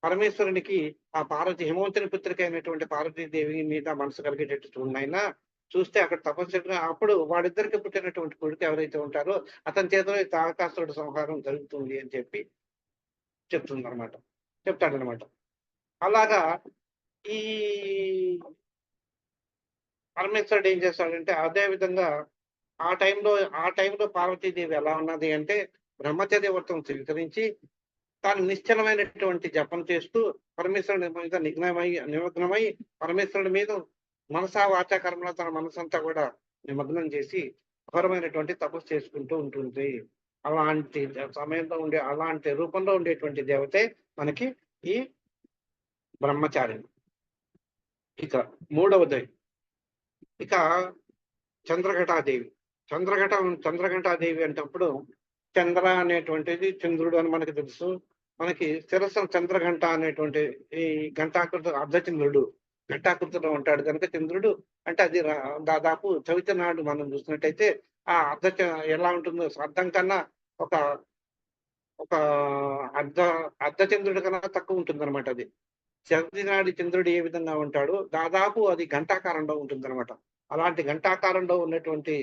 పరమేశ్వరునికి ఆ పార్వతి హిమవంతుని పుత్రిక అయినటువంటి పార్వతీదేవి మీద మనసు కలిగేటట్టు చూడు నాయనా. చూస్తే అక్కడ తపస్సు అప్పుడు వాడిద్దరికి పుట్టినటువంటి కొడుకు ఎవరైతే ఉంటారో అతని చేతిలో ఈ తారకాసురుడు సంహారం జరుగుతుంది అని చెప్పి చెప్తాడనమాట. అలాగా ఈ పరమేశ్వరుడు ఏం చేస్తాడంటే అదే విధంగా ఆ టైంలో పార్వతీదేవి ఎలా ఉన్నది అంటే బ్రహ్మచర్య వ్రతం స్వీకరించి తాను నిశ్చలమైనటువంటి జపం చేస్తూ పరమేశ్వరుని మీద నిమగ్నమై పరమేశ్వరుడి మీద మనసా వాచా కర్మలో తన మనసంతా కూడా నిమగ్నం చేసి ఘోరమైనటువంటి తపస్సు చేసుకుంటూ ఉంటుంది. అలాంటి సమయంలో అలాంటి రూపంలో ఉండేటువంటి దేవతే మనకి ఈ బ్రహ్మచారిణి. ఇక మూడవది ఇక చంద్రఘటాదేవి. చంద్రఘటాదేవి అంటప్పుడు చంద్ర అనేటువంటిది చంద్రుడు అని మనకు తెలుసు. మనకి శిరస్సున చంద్రఘంట అనేటువంటి ఈ ఘంటాకృతి అర్ధచంద్రుడు ఘంటాకృతిలో ఉంటాడు కనుక చంద్రుడు అంటే అది దాదాపు చవితి నాడు మనం చూసినట్టయితే ఆ ఎలా ఉంటుందో అర్థం కన్నా ఒక ఒక అర్ధచంద్రుడి కన్నా తక్కువ ఉంటుందన్నమాట అది. చవితి నాడు చంద్రుడు ఏ విధంగా ఉంటాడో దాదాపు అది ఘంటాకారంలో ఉంటుందన్నమాట. అలాంటి ఘంటాకారంలో ఉన్నటువంటి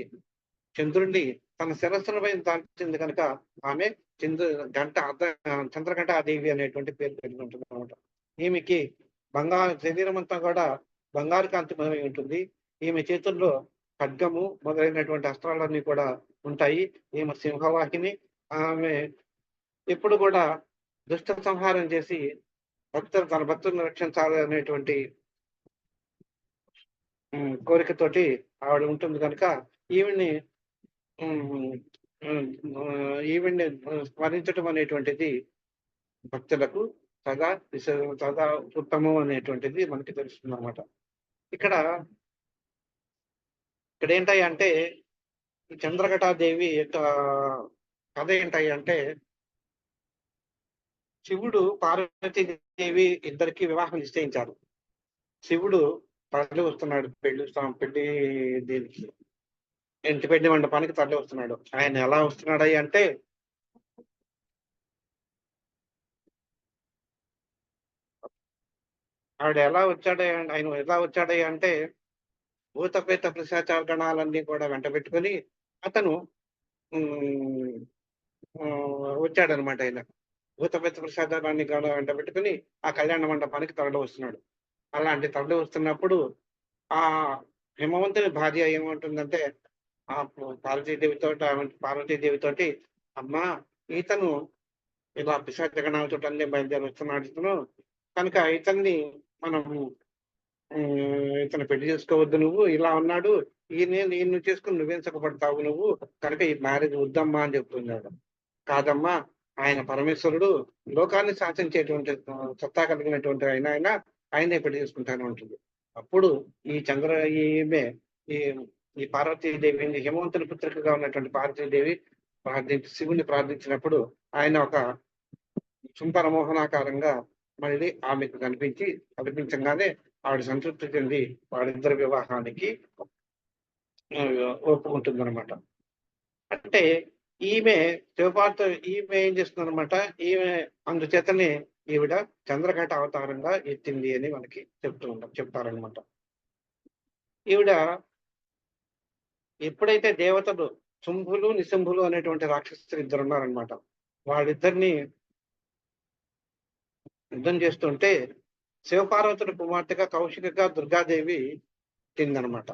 చంద్రుణ్ణి తన శిరస్సులపై దాల్చింది కనుక ఆమె చంద్రఘంటాదేవి అనేటువంటి పేరు కలిగి ఉంటుంది అనమాట. ఈమెకి శరీరం అంతా కూడా బంగారు కాంతిమయమై ఉంటుంది. ఈమె చేతుల్లో ఖడ్గము మొదలైనటువంటి అస్త్రాలన్నీ కూడా ఉంటాయి. ఈమె సింహవాహిని. ఆమె ఎప్పుడు కూడా దుష్ట సంహారం చేసి తన భక్తులను రక్షించాలి అనేటువంటి కోరికతోటి ఆవిడ ఉంటుంది కనుక ఈవిడ్ని ఈవిడ్ని స్మరించడం అనేటువంటిది భక్తులకు సదా ఉత్తమం అనేటువంటిది మనకి తెలుస్తుంది అనమాట. ఇక్కడ ఏంటాయి అంటే ఈ చంద్రఘటాదేవి యొక్క కథ ఏంటాయి అంటే శివుడు పార్వతీదేవి ఇద్దరికి వివాహం నిశ్చయించారు. శివుడు తరలి వస్తున్నాడు పెళ్లి దీనికి ఇంటి పెళ్లి మండపానికి తరలి వస్తున్నాడు. ఆయన ఎలా వస్తున్నాడయ్య అంటే ఆయన ఎలా వచ్చాడయ్య అంటే భూత ప్రేత పిశాచ గణాలన్నీ కూడా వెంటబెట్టుకొని అతను వచ్చాడనమాట ఆయన. భూత ప్రేత పిశాచాలన్నీ కూడా వెంటబెట్టుకొని ఆ కళ్యాణ మండపానికి తరలి వస్తున్నాడు. అలాంటి తరలి వస్తున్నప్పుడు ఆ హిమవంతుని భార్య ఏమంటుందంటే ఆ పార్వతీదేవితోటి అమ్మా ఇతను ఇలా పిశాచ గణాలతో అన్ని బయలుదేరి వస్తున్నాడు ఇతను, కనుక ఇతన్ని మనము ఇతను పెళ్లి చేసుకోవద్దు, నువ్వు ఇలా ఉన్నాడు, ఈయన్ని చేసుకుని నువ్వేం సుఖపడతావు నువ్వు, కనుక ఈ మ్యారేజ్ వద్దమ్మా అని చెప్తున్నాడు. కాదమ్మా, ఆయన పరమేశ్వరుడు, లోకాన్ని శాసించేటువంటి సత్తా కలిగినటువంటి ఆయన ఆయనే పెళ్లి చేసుకుంటాను అంటుంది. అప్పుడు ఈ ఈమె ఈ ఈ పార్వతీదేవి, హిమవంతుని పుత్రికగా ఉన్నటువంటి పార్వతీదేవి శివుని ప్రార్థించినప్పుడు ఆయన ఒక సుందర మోహనాకారంగా మళ్ళీ ఆమెకు కనిపించగానే ఆవిడ సంతృప్తి చెంది వాళ్ళిద్దరి వివాహానికి ఒప్పుకుంటుందన్నమాట. అంటే ఈమె ఈమె ఏం చేస్తుందన్నమాట, ఈమె అందుచేతనే ఈవిడ చంద్రఘట అవతారంగా ఎత్తింది అని మనకి చెప్తారనమాట. ఈవిడ ఎప్పుడైతే దేవతలు శుంభులు నిశుంభులు అనేటువంటి రాక్షసులు ఇద్దరు ఉన్నారనమాట, వాళ్ళిద్దరిని యుద్ధం చేస్తుంటే శివపార్వతుడి కుమార్తెగా కౌశికగా దుర్గాదేవి తిందనమాట.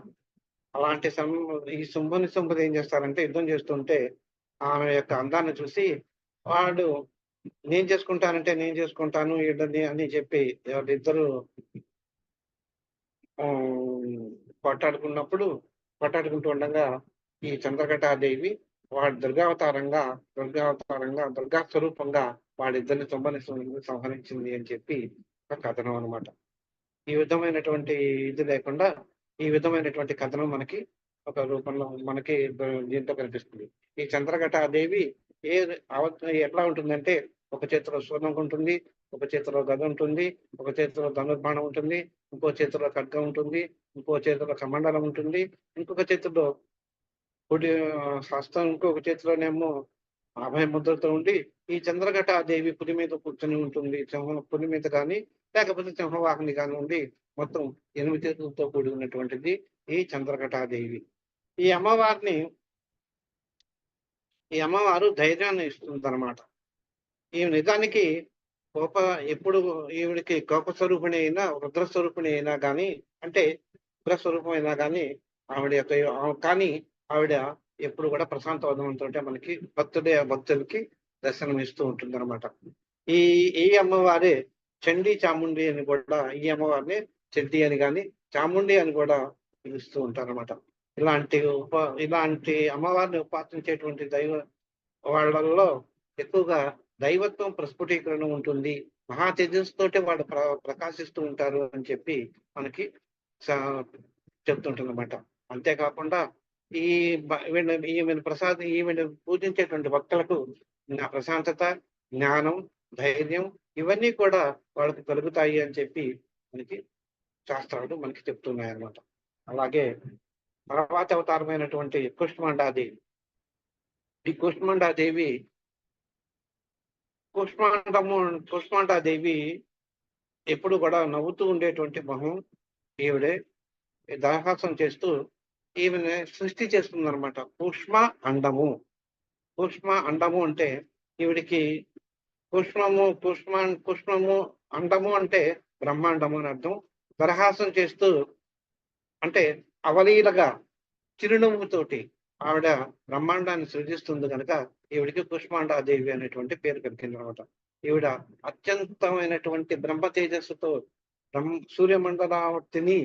అలాంటి ఈ శుంభులు ఏం చేస్తారంటే యుద్ధం చేస్తుంటే ఆమె యొక్క అందాన్ని చూసి వాడు నేను చేసుకుంటాను వీళ్ళని అని చెప్పి వాళ్ళిద్దరు కొట్టాడుకుంటూ ఉండగా ఈ చంద్రఘటాదేవి వాడు దుర్గా స్వరూపంగా వాళ్ళిద్దరిని సంహరించింది అని చెప్పి ఒక కథనం అనమాట. ఈ విధమైనటువంటి ఇది లేకుండా ఈ విధమైనటువంటి కథనం మనకి ఒక రూపంలో మనకి దీంతో కనిపిస్తుంది. ఈ చంద్రఘటాదేవి ఎట్లా ఉంటుందంటే ఒక చేతిలో శూర్ణం ఉంటుంది, ఒక చేతిలో గద ఉంటుంది, ఒక చేతిలో ధనుర్బాణం ఉంటుంది, ఇంకో చేతిలో ఖడ్గం ఉంటుంది, ఇంకో చేతిలో కమండలం ఉంటుంది, ఇంకొక చేతిలో హస్తం, ఇంకొక చేతిలోనేమో అభయ ముద్రతో ఉండి ఈ చంద్రఘటాదేవి పులి మీద కూర్చొని ఉంటుంది. పులి మీద కానీ లేకపోతే సింహవాహిని కానీ ఉండి మొత్తం 8 చేతులతో కూడి ఉన్నటువంటిది ఈ చంద్రఘటాదేవి. ఈ అమ్మవారు ధైర్యాన్ని ఇస్తుంది అనమాట. ఈ నిజానికి ఎప్పుడు ఈవిడికి కోప స్వరూపిణి అయినా రుద్రస్వరూపిణి అయినా కానీ, అంటే ఉగ్రస్వరూపం అయినా కానీ కానీ ఆవిడ ఎప్పుడు కూడా ప్రశాంత వదనంతో మనకి భక్తులకి దర్శనం ఇస్తూ ఉంటుంది అనమాట. ఈ అమ్మవారే చండీ చాముండి అని కూడా, ఈ అమ్మవారిని చండీ అని కానీ చాముండి అని కూడా పిలుస్తూ ఉంటారన్నమాట. ఇలాంటి అమ్మవారిని ఉపాసించేటువంటి వాళ్ళల్లో ఎక్కువగా దైవత్వం ప్రస్ఫుటీకరణ ఉంటుంది, మహా తేజస్సుతోటి వాళ్ళు ప్రకాశిస్తూ ఉంటారు అని చెప్పి మనకి చెప్తుంటుందన్నమాట. అంతేకాకుండా ఈమెను పూజించేటువంటి భక్తులకు ప్రశాంతత, జ్ఞానం, ధైర్యం ఇవన్నీ కూడా వాళ్ళకి కలుగుతాయి అని చెప్పి మనకి శాస్త్రాలు మనకి చెప్తున్నాయి అన్నమాట. అలాగే తర్వాత అవతారమైనటువంటి కుష్మాండాదేవి, ఈ కుష్మాండాదేవి ఎప్పుడు కూడా నవ్వుతూ ఉండేటువంటి మొహం ఈవిడే దరహాసం చేస్తూ ఈమెను సృష్టి చేస్తుంది అనమాట. కుష్మ అండము అంటే ఈవిడికి పుష్పము అండము అంటే బ్రహ్మాండము అని అర్థం. దరహాసం చేస్తూ అంటే అవలీలగా చిరునవ్వుతోటి ఆవిడ బ్రహ్మాండాన్ని సృజిస్తుంది కనుక ఈవిడికి కుష్మాండాదేవి అనేటువంటి పేరు కలిగింది అనమాట. ఈవిడ అత్యంతమైనటువంటి బ్రహ్మ తేజస్సుతో సూర్యమండలావర్తిని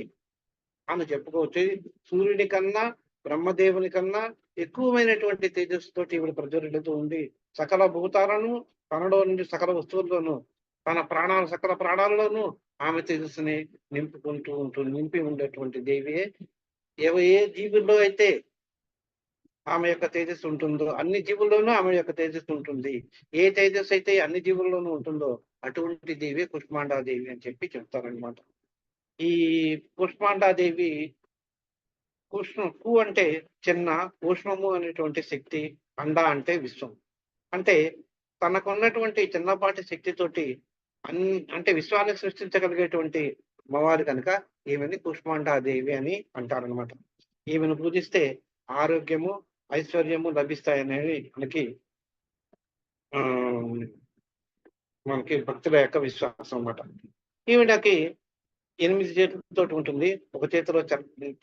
అని చెప్పుకోవచ్చు. సూర్యుని కన్నా బ్రహ్మదేవుని కన్నా ఎక్కువమైనటువంటి తేజస్సుతోటి ఈవిడ ప్రజ్వలితూ ఉండి సకల భూతాలను తనలో నుండి సకల వస్తువుల్లోనూ సకల ప్రాణాలలోనూ ఆమె తేజస్సుని నింపి ఉండేటువంటి దేవియే. ఏ జీవుల్లో అయితే ఆమె యొక్క తేజస్సు ఉంటుందో అన్ని జీవుల్లోనూ ఆమె యొక్క తేజస్సు ఉంటుంది. ఏ తేజస్సు అయితే అన్ని జీవుల్లోనూ ఉంటుందో అటువంటి దేవి కుష్మాండాదేవి అని చెప్పి చెప్తారనమాట. ఈ కూష్మాండాదేవి కు అంటే చిన్న, కూష్మము అనేటువంటి శక్తి, అండ అంటే విశ్వం. అంటే తనకున్నటువంటి చిన్నపాటి శక్తితోటి అంటే విశ్వాన్ని సృష్టించగలిగేటువంటి అమ్మవారు కనుక ఈమెని కూష్మాండాదేవి అని అంటారనమాట. ఈమెను పూజిస్తే ఆరోగ్యము, ఐశ్వర్యము లభిస్తాయనేది ఆహ్, మనకి భక్తుల యొక్క విశ్వాసం అన్నమాట. ఈవిడకి 8 చేతులతోటి ఉంటుంది. ఒక చేతిలో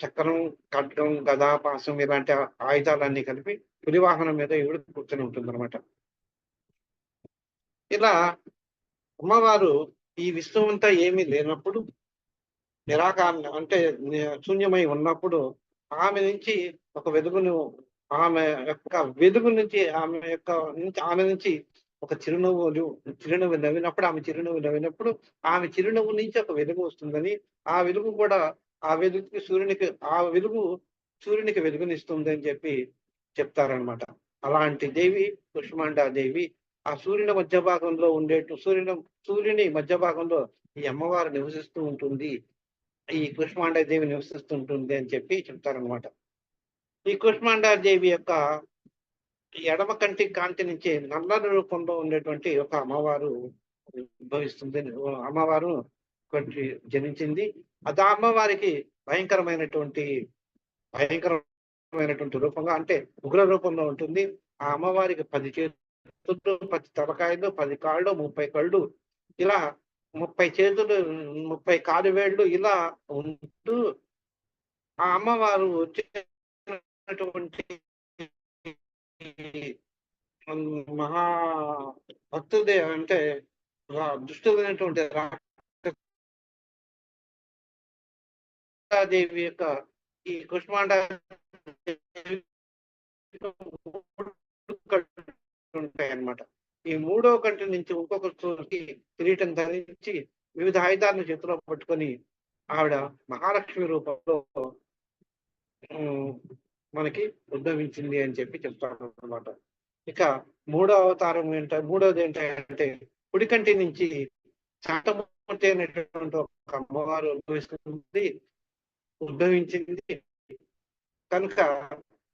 చక్రం, ఖడ్గం, గద, పాశం ఇలాంటి ఆయుధాలన్నీ కలిపి పులి వాహనం మీద ఈవిడ కూర్చొని ఉంటుందన్నమాట. ఇలా అమ్మవారు ఈ విశ్వమంతా ఏమీ లేనప్పుడు, అంటే శూన్యమై ఉన్నప్పుడు ఆమె నుంచి ఒక వెలుగును, ఆమె యొక్క వెలుగు నుంచి ఆమె నుంచి ఒక చిరునవ్వు నవ్వినప్పుడు, ఆమె చిరునవ్వు నుంచి ఒక వెలుగు వస్తుందని, ఆ వెలుగు కూడా ఆ వెలుగుకి ఆ వెలుగు సూర్యునికి వెలుగునిస్తుందని చెప్పి చెప్తారనమాట. అలాంటి దేవి దేవి. ఆ సూర్యుని మధ్య భాగంలో సూర్యుని మధ్య భాగంలో ఈ అమ్మవారు నివసిస్తూ ఉంటుంది. ఈ దేవి నివసిస్తుంటుంది అని చెప్పి చెప్తారనమాట. ఈ దేవి యొక్క ఎడమ కంటి కాంతి నుంచి నల్లని రూపంలో ఉండేటువంటి ఒక అమ్మవారు ఉద్భవిస్తుంది. అమ్మవారు జనించింది. అది ఆ అమ్మవారికి భయంకరమైనటువంటి రూపంగా, అంటే ఉగ్ర రూపంలో ఉంటుంది. ఆ అమ్మవారికి 10 చేతులు, 10 తలకాయలు, 10 కాళ్ళు, 30 కళ్ళు, ఇలా 30 చేతులు, 30 కాలు వేళ్ళు ఇలా ఉంటూ ఆ అమ్మవారు వచ్చినటువంటి మహా భక్తుదే అంటే దుష్టులైనటువంటి రాక్షసాదేవి యొక్క ఈ కుష్మాండ ఉంటాయి అన్నమాట. ఈ మూడో కంటి నుంచి ఇంకొక చోటికి కిరీటం ధరించి వివిధ ఆయుధాలను చేతిలో పట్టుకొని ఆవిడ మహాలక్ష్మి రూపంలో మనకి ఉద్భవించింది అని చెప్పి చెప్తారు అన్నమాట. ఇక మూడోది ఏంటంటే కుడికంటి నుంచి శాంతమూర్తి అనేటువంటి ఒక అమ్మవారు ఉద్భవించింది కనుక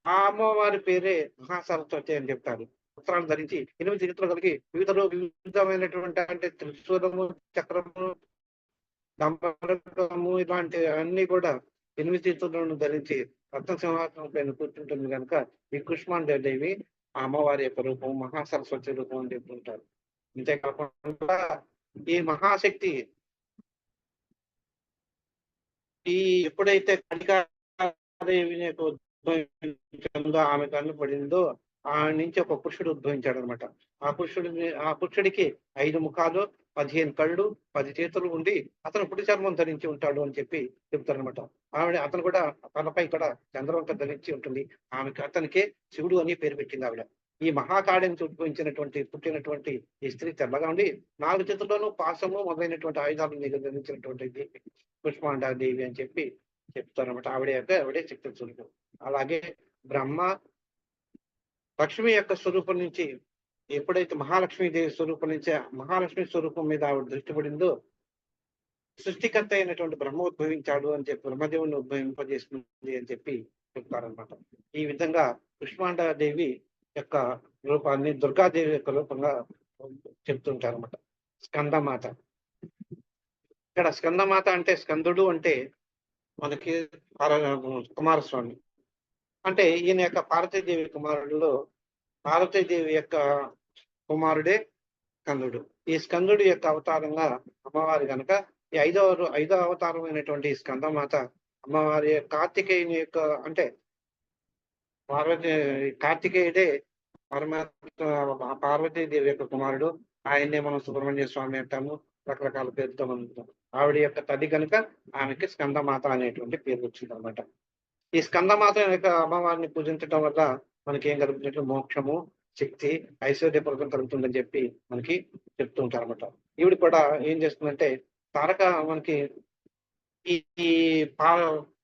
ఆ అమ్మవారి పేరే మహాసరస్వతి అని చెప్తారు. వస్త్రాలు ధరించి 8 చేతులు కలిగి వివిధమైనటువంటి అంటే త్రిశూలము, చక్రము, దంపరకము ఇలాంటి అన్ని కూడా 8 చేతులను ధరించి రత్న సింహాసనం పైన కూర్చుంటుంది కనుక ఈ దేవి ఆ అమ్మవారి యొక్క రూపం, మహాసరస్వతి రూపం అని చెప్తుంటారు. అంతేకాకుండా ఈ మహాశక్తి ఈ ఎప్పుడైతే కన్నికాదేవిని ఉద్భవించిందో, ఆమె కన్ను పడిందో ఆ నుంచి ఒక పురుషుడు ఉద్భవించాడు అనమాట. ఆ పురుషుడికి 5 ముఖాలు, 15 కళ్ళు, 10 చేతులు ఉండి అతను పుట్టి చర్మం ధరించి ఉంటాడు అని చెప్పి చెప్తారనమాట. అతను కూడా తనపై కూడా చంద్రవంక ధరించి ఉంటుంది. అతనికి శివుడు అని పేరు పెట్టింది ఆవిడ. ఈ మహాకాళి నుంచి పుట్టినటువంటి ఈ స్త్రీ తెల్లగా ఉండి 4 చేతుల్లోనూ పాశము మొదలైనటువంటి ఆయుధాలను ధరించినటువంటి దేవి అని చెప్పి చెప్తారనమాట. ఆవిడే శక్తి స్వరూపం. అలాగే బ్రహ్మ లక్ష్మి యొక్క స్వరూపం నుంచి ఎప్పుడైతే మహాలక్ష్మీదేవి స్వరూపం నుంచి మహాలక్ష్మి స్వరూపం మీద ఆవిడ దృష్టి పడిందో సృష్టికర్త అయినటువంటి బ్రహ్మ ఉద్భవించాడు అని చెప్పి, బ్రహ్మదేవుని ఉద్భవింపజేస్తుంది అని చెప్పి చెప్తారనమాట. ఈ విధంగా దేవి యొక్క రూపాన్ని దుర్గాదేవి యొక్క రూపంగా చెప్తుంటారనమాట. స్కందమాత. ఇక్కడ స్కందమాత అంటే స్కందుడు అంటే మనకి కుమారస్వామి. అంటే ఈయన యొక్క పార్వతీదేవి కుమారుడిలో పార్వతీదేవి యొక్క కుమారుడే స్కందుడు. ఈ స్కందుడి యొక్క అవతారంగా అమ్మవారి కనుక ఈ ఐదో అవతారమైనటువంటి స్కందమాత అమ్మవారి కార్తికేయుని యొక్క అంటే కార్తికేయుడే పార్వతీదేవి యొక్క కుమారుడు. ఆయన్నే మనం సుబ్రహ్మణ్య స్వామి అంటాము, రకరకాల పేరుతో మనం. ఆవిడ యొక్క తల్లి కనుక ఆమెకి స్కందమాత అనేటువంటి పేరు వచ్చింది అనమాట. ఈ స్కందమాత యొక్క అమ్మవారిని పూజించడం వల్ల మనకి ఏం కలుగుతుందంటే మోక్షము, శక్తి, ఐశ్వర్యపూర్వకం కలుగుతుందని చెప్పి మనకి చెప్తూ ఉంటారు అనమాట. ఈవిడ కూడా ఏం చేస్తుందంటే మనకి ఈ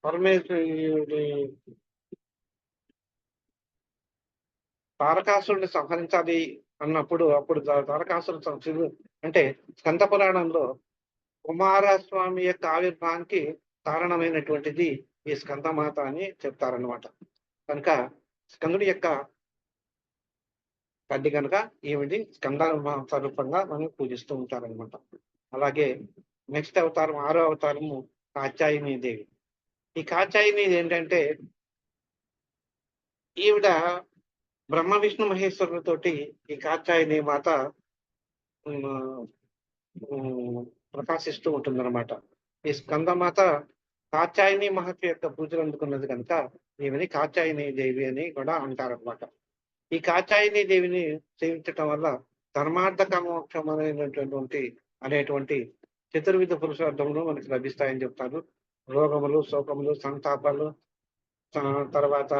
పరమేశ్వరుడి తారకాసురుడిని సంహరించాలి అన్నప్పుడు అప్పుడు తారకాసురుడు అంటే స్కంద పురాణంలో కుమారస్వామి యొక్క ఆవిర్భావానికి కారణమైనటువంటిది ఈ స్కందమాత అని చెప్తారన్నమాట. కనుక స్కందుడి యొక్క తల్లి కనుక ఈవిడి స్కంద స్వరూపంగా మనం పూజిస్తూ ఉంటారనమాట. అలాగే నెక్స్ట్ అవతారం 6వ అవతారము కాత్యాయని దేవి. ఈ కాత్యాయని ఏంటంటే ఈవిడ బ్రహ్మ విష్ణు మహేశ్వరులతోటి ఈ కాత్యాయని మాత ప్రకాశిస్తూ ఉంటుందన్నమాట. ఈ స్కందమాత కాత్యాయని మహత్వ యొక్క పూజలు అందుకున్నది కనుక ఈమెని కాత్యాయని దేవి అని కూడా అంటారనమాట. ఈ కాత్యాయని దేవిని సేవించటం వల్ల ధర్మార్థ కామోక్షం అనేటువంటి చతుర్విధ పురుషార్థములు మనకి లభిస్తాయని చెప్తారు. రోగములు, శోకములు, సంతాపాలు, తర్వాత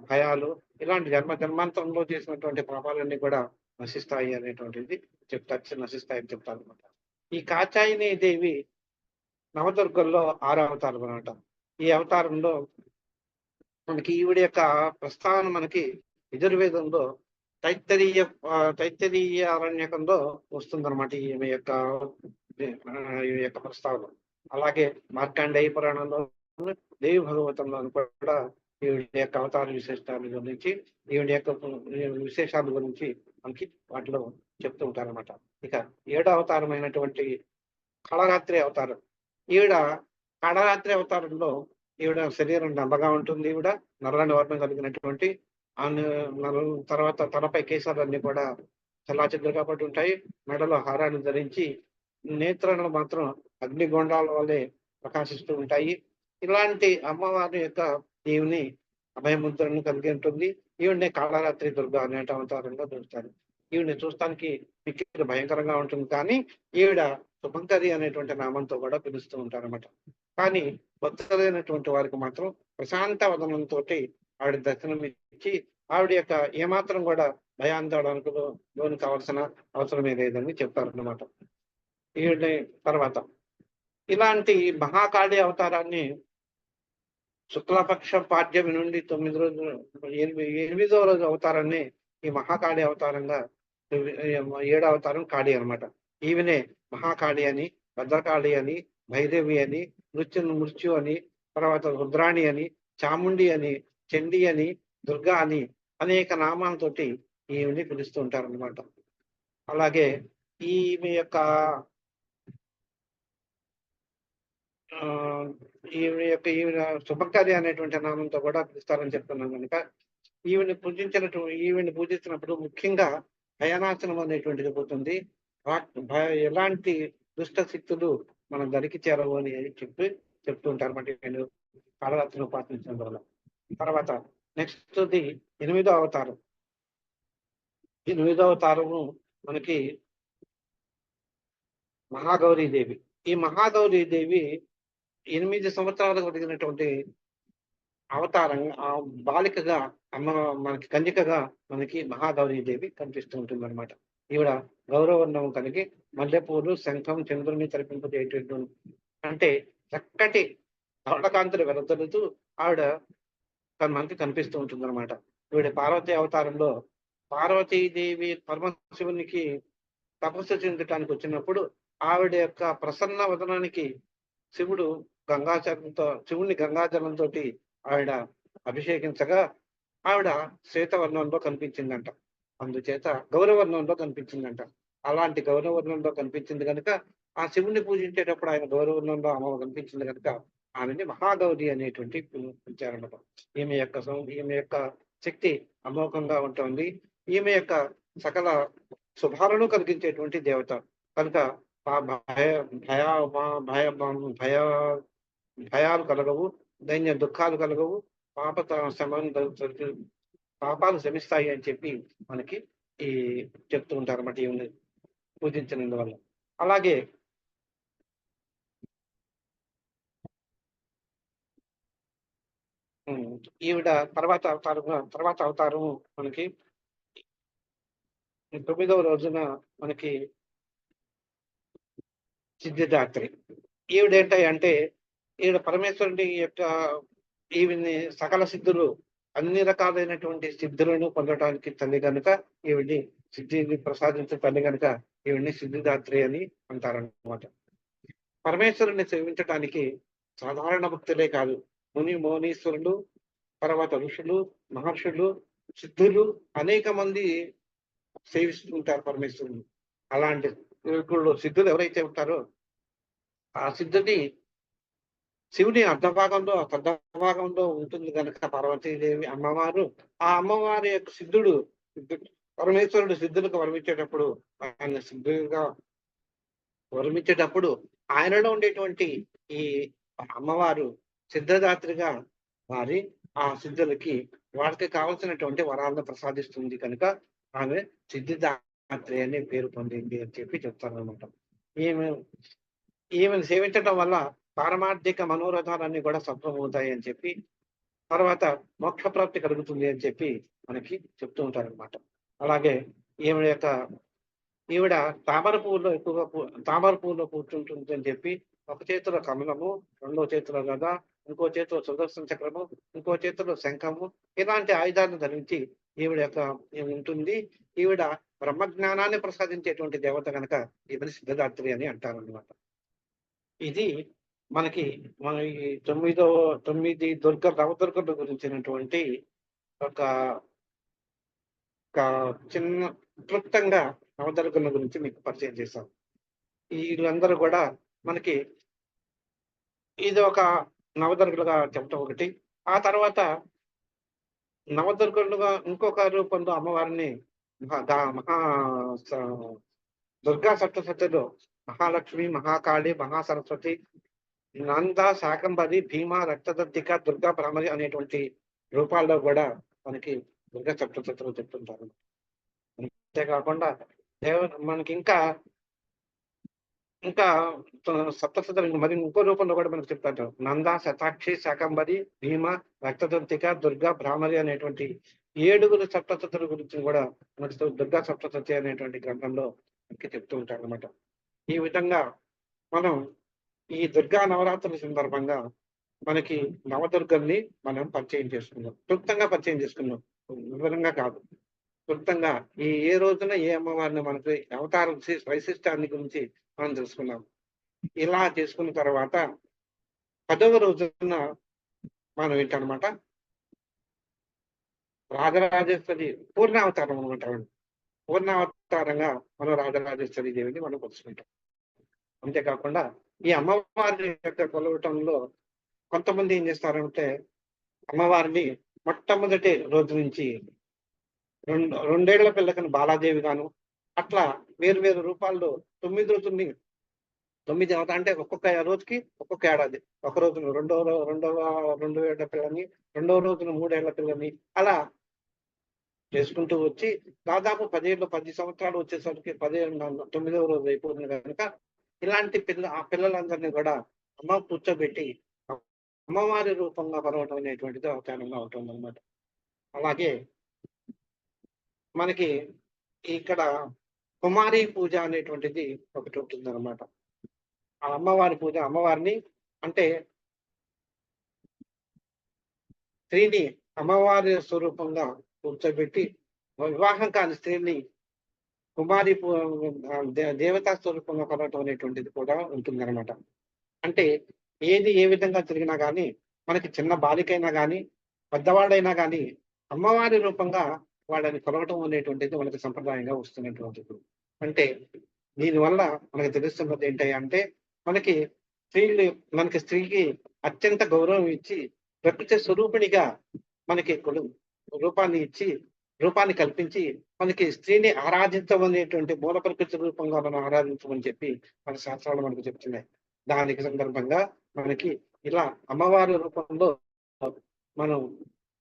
భయాలు, ఇలాంటి జన్మాంతరంలో చేసినటువంటి పాపాలన్నీ కూడా నశిస్తాయి అనేటువంటిది నశిస్తాయని చెప్తారు అనమాట. ఈ కాత్యాయని దేవి నవదుర్గల్లో 6వ అవతారం అనమాట. ఈ అవతారంలో మనకి ఈవిడ యొక్క ప్రస్థానం మనకి యజుర్వేదంలో తైత్తరీయ అరణ్యకంలో వస్తుందన్నమాట ఈమె యొక్క ప్రస్తావన. అలాగే మార్కండేయ పురాణంలో, దేవి భాగవతంలో కూడా ఈవిడ యొక్క అవతార విశేషాల గురించి, ఈవిడ యొక్క విశేషాల గురించి మనకి వాటిలో చెప్తూ ఉంటారన్నమాట. ఇక 7వ అవతారమైనటువంటి కాళరాత్రి అవతారం. ఈవిడ కాళరాత్రి అవతారంలో ఈవిడ శరీరం నల్లగా ఉంటుంది. ఈవిడ నల్లని వర్ణం కలిగినటువంటి తర్వాత తలపై కేశాలన్నీ కూడా చల్లాచెదురుగా పడి ఉంటాయి. మెడలో హారాన్ని ధరించి నేత్రాలు మాత్రం అగ్నిగొండాల వల్లే ప్రకాశిస్తూ ఉంటాయి. ఇలాంటి అమ్మవారి యొక్క దేవుని అభయముద్రను కలిగి ఉంటుంది. ఈవిడనే కాళరాత్రి దుర్గ అనే అవతారంగా చూస్తారు. ఈవిడని చూస్తానికి మిక్కిలి భయంకరంగా ఉంటుంది, కానీ ఈవిడ శుభంకరి అనేటువంటి నామంతో కూడా పిలుస్తూ ఉంటారన్నమాట. కానీ భక్తులైనటువంటి వారికి మాత్రం ప్రశాంత వదనంతో ఆవిడ దర్శనం ఇచ్చి ఆవిడ యొక్క ఏమాత్రం కూడా భయాందోళనకు లోను కావాల్సిన అవసరమే లేదని చెప్తారన్నమాట. ఈవిడ తర్వాత ఇలాంటి మహాకాళి అవతారాన్ని శుక్లపక్ష పాడ్యమి నుండి 9 రోజులు 8వ రోజు అవతారాన్ని ఈ మహాకాళి అవతారంగా 7వ అవతారం కాళి అనమాట. ఈవినే మహాకాళి అని, భద్రకాళి అని, భైరవి అని, మృత్యు అని, తర్వాత రుద్రాణి అని, చాముండి అని, చండి అని, దుర్గా అని అనేక నామాలతోటి ఈవిని పిలుస్తూ ఉంటారన్నమాట. అలాగే ఈమె యొక్క ఈవిడ శుభకారి అనేటువంటి నామంతో కూడా పిలుస్తారని చెప్తున్నాను కనుక ఈవిని పూజించినప్పుడు ముఖ్యంగా భయనాశనం అనేటువంటిది పోతుంది. ఎలాంటి దుష్ట శక్తులు మన దరికి చేరవు అని చెప్తూ ఉంటారు అన్నమాట నేను కాళరాత్రిని ఉపాసించడం వల్ల. తర్వాత నెక్స్ట్ 8వ అవతారం. 8వ అవతారము మనకి మహాగౌరీదేవి. ఈ మహాగౌరీదేవి 8 సంవత్సరాలు కలిగినటువంటి అవతారం బాలికగా మనకి కన్యకగా మనకి మహాగౌరీదేవి కనిపిస్తూ ఉంటుంది అనమాట. ఈవిడ గౌరవర్ణం కలిగి మల్లెపూలు, శంఖం, చంద్రుని తరిపింపజేయటటువంటి అంటే చక్కటి ధవళకాంతులు వెలతలుతూ ఆవిడ మనకి కనిపిస్తూ ఉంటుంది అనమాట. ఈవిడ పార్వతీ అవతారంలో పార్వతీదేవి పరమశివునికి తపస్సు చెందటానికి వచ్చినప్పుడు ఆవిడ యొక్క ప్రసన్న వదనానికి శివుని గంగాజలంతో ఆవిడ అభిషేకించగా ఆవిడ శ్వేతవర్ణంలో కనిపించిందంట. అందుచేత గౌరవర్ణంలో కనిపించిందంట. అలాంటి గౌరవర్ణంలో కనిపించింది కనుక ఆ శివుణ్ణి పూజించేటప్పుడు ఆయన గౌరవర్ణంలో అమ్మ కనిపించింది కనుక ఆమెని మహాగౌరి అనేటువంటి పిలిచారన్నమాట. ఈమె యొక్క శక్తి అమోఘంగా ఉంటుంది. ఈమె యొక్క సకల శుభాలను కలిగించేటువంటి దేవత కనుక భయాలు కలగవు, దైన్య దుఃఖాలు కలగవు, పాపాలు శమిస్తాయి అని చెప్పి మనకి చెప్తూ ఉంటారు అన్నమాట ఈమెను పూజించినందువల్ల. అలాగే ఈవిడ తర్వాత అవతారం మనకి 9వ రోజున మనకి సిద్ధిదాత్రి. ఈవిడేంటంటే ఈవిడ పరమేశ్వరుడి యొక్క ఈవిని సకల సిద్ధులు అన్ని రకాలైనటువంటి సిద్ధులను పొందడానికి తల్లి కనుక ఈవిడ్ని సిద్ధిని ప్రసాదించే తల్లి కనుక ఈవిడ్ని సిద్ధిదాత్రి అని అంటారన్నమాట. పరమేశ్వరుని సేవించటానికి సాధారణ భక్తులే కాదు, మోనీశ్వరులు, తర్వాత ఋషులు, మహర్షులు, సిద్ధులు అనేక మంది సేవిస్తుంటారు పరమేశ్వరుని. అలాంటి ఇప్పుడు సిద్ధులు ఎవరైతే ఉంటారో ఆ సిద్ధుని శివుని అర్ధభాగంలో ఉంటుంది కనుక పార్వతీదేవి అమ్మవారు, ఆ అమ్మవారి యొక్క పరమేశ్వరుడు సిద్ధులకు వరమిచ్చేటప్పుడు, ఆయన సిద్ధులుగా వరమిచ్చేటప్పుడు ఆయనలో ఉండేటువంటి ఈ అమ్మవారు సిద్ధదాత్రిగా మారి ఆ సిద్ధులకి వాళ్ళకి కావలసినటువంటి వరాలను ప్రసాదిస్తుంది కనుక ఆమె సిద్ధిదాత్రి అనే పేరు పొందింది అని చెప్పి చెప్తారనమాట. ఈమె ఈమెను సేవించడం వల్ల పారమార్థిక మనోరథాలన్నీ కూడా సఫలమవుతాయి అని చెప్పి, తర్వాత మోక్ష ప్రాప్తి కలుగుతుంది అని చెప్పి మనకి చెప్తూ ఉంటారనమాట. అలాగే ఈవిడ తామర పువ్వులో కూర్చుంటుంది అని చెప్పి, ఒక చేతిలో కమలము, రెండో చేతిలో గద, ఇంకో చేతిలో సుదర్శన చక్రము, ఇంకో చేతిలో శంఖము, ఇలాంటి ఆయుధాలను ధరించి ఈవిడ ఉంటుంది. ఈవిడ బ్రహ్మజ్ఞానాన్ని ప్రసాదించేటువంటి దేవత కనుక ఈవిడ సిద్ధదాత్రి అని అంటారనమాట. ఇది మనకి మన ఈ 9 నవదుర్గల గురించినటువంటి ఒక చిన్న క్లుప్తంగా నవదుర్గల గురించి మీకు పరిచయం చేశాం. వీళ్ళందరూ కూడా మనకి ఇది ఒక నవదుర్గలుగా చెప్పటం ఒకటి. ఆ తర్వాత నవదుర్గలుగా ఇంకొక రూపంలో అమ్మవారిని మహా దుర్గా సప్తశతిలో మహాలక్ష్మి, మహాకాళి, మహాసరస్వతి, నంద, శాకంబరి, భీమ, రక్తదత్తిక, దుర్గా భ్రామరి అనేటువంటి రూపాల్లో కూడా మనకి దుర్గా సప్తశతిలో చెప్తుంటారు. అంతేకాకుండా మనకి ఇంకా సప్తశతులు మరి ఇంకో రూపంలో కూడా మనకు చెప్తారు. నంద, శతాక్షి, శాకంబరి, భీమ, రక్తదంతిక, దుర్గా, భ్రామరి అనేటువంటి 7 సప్తశతుల గురించి కూడా మనకి దుర్గా సప్తశతి అనేటువంటి గ్రంథంలో మనకి చెప్తూ ఉంటారు అనమాట. ఈ విధంగా మనం ఈ దుర్గా నవరాత్రుల సందర్భంగా మనకి నవదుర్గల్ని మనం పరిచయం చేసుకున్నాం. క్లుప్తంగా పరిచయం చేసుకున్నాం, వివరంగా కాదు. క్లుప్తంగా ఏ రోజున ఏ అమ్మవారిని మనకి అవతారం వైశిష్టాన్ని గురించి మనం తెలుసుకున్నాం. ఇలా చేసుకున్న తర్వాత 10వ రోజున మనం ఏంటనమాట, రాజరాజేశ్వరి పూర్ణావతారం అనమాట. పూర్ణావతారంగా మనం రాజరాజేశ్వరి దేవిని మనం కొలుసుకుంటాం. అంతేకాకుండా ఈ అమ్మవారి యొక్క కొలవటంలో కొంతమంది ఏం చేస్తారంటే, అమ్మవారిని మొట్టమొదటి రోజు నుంచి రెండేళ్ల పిల్లకని బాలాదేవి గాను, అట్లా వేరు రూపాల్లో 9 రోజుల్ని 9 అంటే ఒక్కొక్క రోజుకి ఒక్కొక్క ఏడాది. ఒక రోజున రెండో ఏళ్ల పిల్లని, రెండవ రోజున 3 ఏళ్ల పిల్లని, అలా చేసుకుంటూ వచ్చి దాదాపు 10 సంవత్సరాలు వచ్చేసరికి 9వ రోజు అయిపోతుంది కనుక ఇలాంటి పిల్లలందరినీ కూడా అమ్మ కూర్చోబెట్టి అమ్మవారి రూపంగా పరవటం అనేటువంటిది అవతారంగా ఉంటుంది అనమాట. అలాగే మనకి ఇక్కడ కుమారి పూజ అనేటువంటిది ఒకటి ఉంటుంది అనమాట. ఆ అమ్మవారి పూజ, అమ్మవారిని అంటే స్త్రీని అమ్మవారి స్వరూపంగా కూర్చోబెట్టి వివాహం కాని స్త్రీని కుమారి దేవతా స్వరూపంగా కొనటం అనేటువంటిది కూడా ఉంటుంది అనమాట. అంటే ఏది ఏ విధంగా జరిగినా కానీ మనకి చిన్న బాలికైనా కానీ పెద్దవాళ్ళైనా కానీ అమ్మవారి రూపంగా వాళ్ళని కొలవటం అనేటువంటిది మనకి సంప్రదాయంగా వస్తున్నటువంటిది. అంటే దీనివల్ల మనకి తెలుస్తున్నది ఏంటంటే, మనకి స్త్రీకి అత్యంత గౌరవం ఇచ్చి ప్రకృతి స్వరూపిణిగా మనకి రూపాన్ని కల్పించి మనకి స్త్రీని ఆరాధించమనేటువంటి మూల ప్రకృతి రూపంగా మనం ఆరాధించమని చెప్పి మన శాస్త్రాలు మనకు చెప్తున్నాయి. దానికి సందర్భంగా మనకి ఇలా అమ్మవారి రూపంలో మనం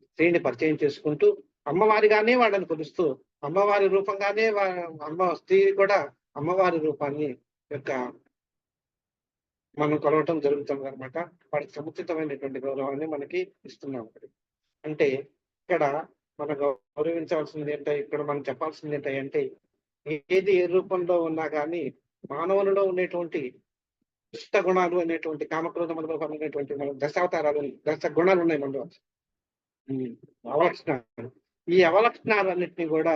స్త్రీని పరిచయం చేసుకుంటూ అమ్మవారిగానే వాళ్ళని కొలుస్తూ అమ్మవారి రూపంగానే స్త్రీ కూడా అమ్మవారి రూపాన్ని మనం కొలవటం జరుగుతుంది అనమాట. వాటికి సముచితమైనటువంటి గౌరవాన్ని మనకి ఇస్తున్నాం. అంటే ఇక్కడ మనం గౌరవించాల్సింది ఇక్కడ మనం చెప్పాల్సింది ఏంటంటే, ఏది ఏ రూపంలో ఉన్నా కానీ మానవులలో ఉండేటువంటి దుష్ట గుణాలు అనేటువంటి కామక్రోధ అనేటువంటి దశావతారాలు, 10 గుణాలు ఉన్నాయి మనలో, అవలక్షణాలు. ఈ అవలక్షణాలన్నింటినీ కూడా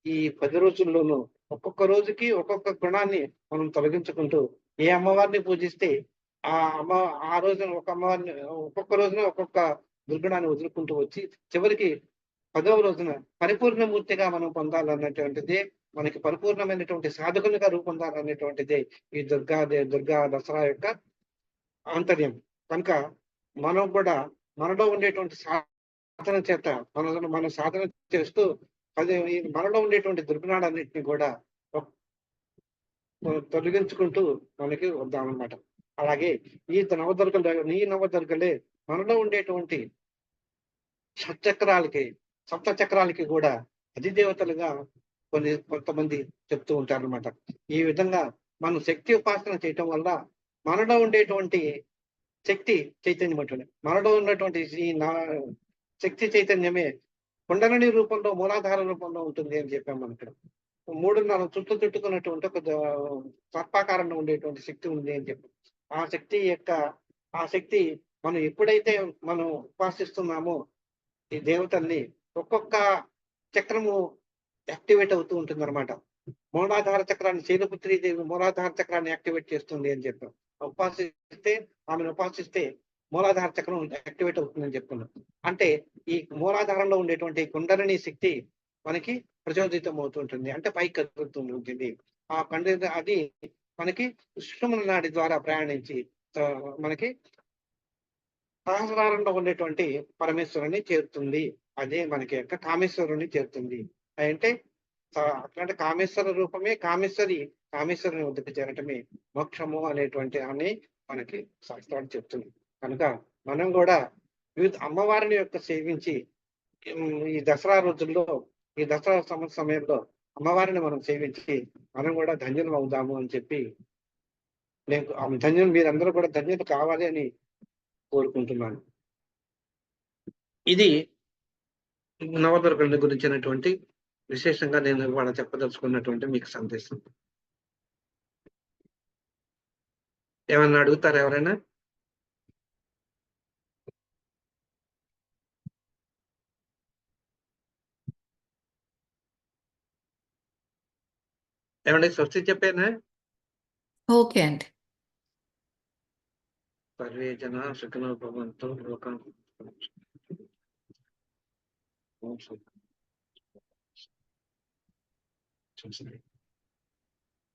ఈ 10 రోజుల్లోనూ ఒక్కొక్క రోజుకి ఒక్కొక్క గుణాన్ని మనం తొలగించుకుంటూ ఏ అమ్మవారిని పూజిస్తే ఆ అమ్మ ఆ రోజున ఒక అమ్మవారిని ఒక్కొక్క రోజున ఒక్కొక్క దుర్గుణాన్ని వదులుకుంటూ వచ్చి చివరికి 10వ రోజున పరిపూర్ణ మూర్తిగా మనం పొందాలన్నటువంటిదే, మనకి పరిపూర్ణమైనటువంటి సాధకులుగా రూపొందాలనేటువంటిదే ఈ దుర్గా దసరా యొక్క ఆంతర్యం. కనుక మనం కూడా మనలో ఉండేటువంటి సాధన చేత మనం సాధన చేస్తూ అది మనలో ఉండేటువంటి దుర్గుణాలన్నిటిని కూడా తొలగించుకుంటూ మనకి వద్దామనమాట. అలాగే ఈ నవదుర్గలే మనలో ఉండేటువంటి షట్చక్రాలకి, సప్తచక్రాలకి గూడా అధిదేవతలుగా కొంతమంది చెప్తూ ఉంటారనమాట. ఈ విధంగా మనం శక్తి ఉపాసన చేయటం వల్ల మనలో ఉండేటువంటి శక్తి చైతన్యం అంటున్నాం. మనలో ఉన్నటువంటి ఈ శక్తి చైతన్యమే కుండలిని రూపంలో, మూలాధార రూపంలో ఉంటుంది అని చెప్పాం మనం ఇక్కడ. 3:30 చుట్లు చుట్టుకున్నటువంటి ఒక సర్పాకారంలో ఉండేటువంటి శక్తి ఉంది అని చెప్పాం. ఆ శక్తి మనం ఎప్పుడైతే మనం ఉపాసిస్తున్నామో ఈ దేవతల్ని, ఒక్కొక్క చక్రము యాక్టివేట్ అవుతూ ఉంటుందన్నమాట. మూలాధార చక్రాన్ని శైలపుత్రీదేవి మూలాధార చక్రాన్ని యాక్టివేట్ చేస్తుంది అని చెప్పాం. ఆమెను ఉపాసిస్తే మూలాధార చక్రం యాక్టివేట్ అవుతుందని చెప్పుకున్నాం. అంటే ఈ మూలాధారంలో ఉండేటువంటి కుండలిని శక్తి మనకి ప్రచోదితం అవుతుంటుంది. అంటే పైకి కదులుతూ ఉంటుంది. అది మనకి సుషుమ్నా నాడి ద్వారా ప్రయాణించి మనకి సహస్రారంలో ఉండేటువంటి పరమేశ్వరుని చేరుతుంది. అదే మనకి యొక్క కామేశ్వరుని చేరుతుంది. అంటే అట్లాంటి కామేశ్వర రూపమే కామేశ్వరుని వద్దకు చేరటమే మోక్షము అనేటువంటి అని మనకి శాస్త్రాలు చెప్తుంది. కనుక మనం కూడా వివిధ అమ్మవారిని యొక్క సేవించి ఈ దసరా రోజుల్లో, ఈ దసరా సమయంలో అమ్మవారిని మనం సేవించి మనం కూడా ధన్యులం అవుదాము అని చెప్పి మీరందరూ కూడా ధన్యులు కావాలి అని కోరుకుంటున్నాను. ఇది నవదుర్గల గురించినటువంటి విశేషంగా నేను ఇవాళ చెప్పదలుచుకున్నటువంటి మీకు సందేశం. ఏమన్నా అడుగుతారా ఎవరైనా? ఏమండి స్వస్తి చెప్పానా? ఓకే అండి. సర్వే జనా సుఖినో భవంతు. లోకం చూడండి.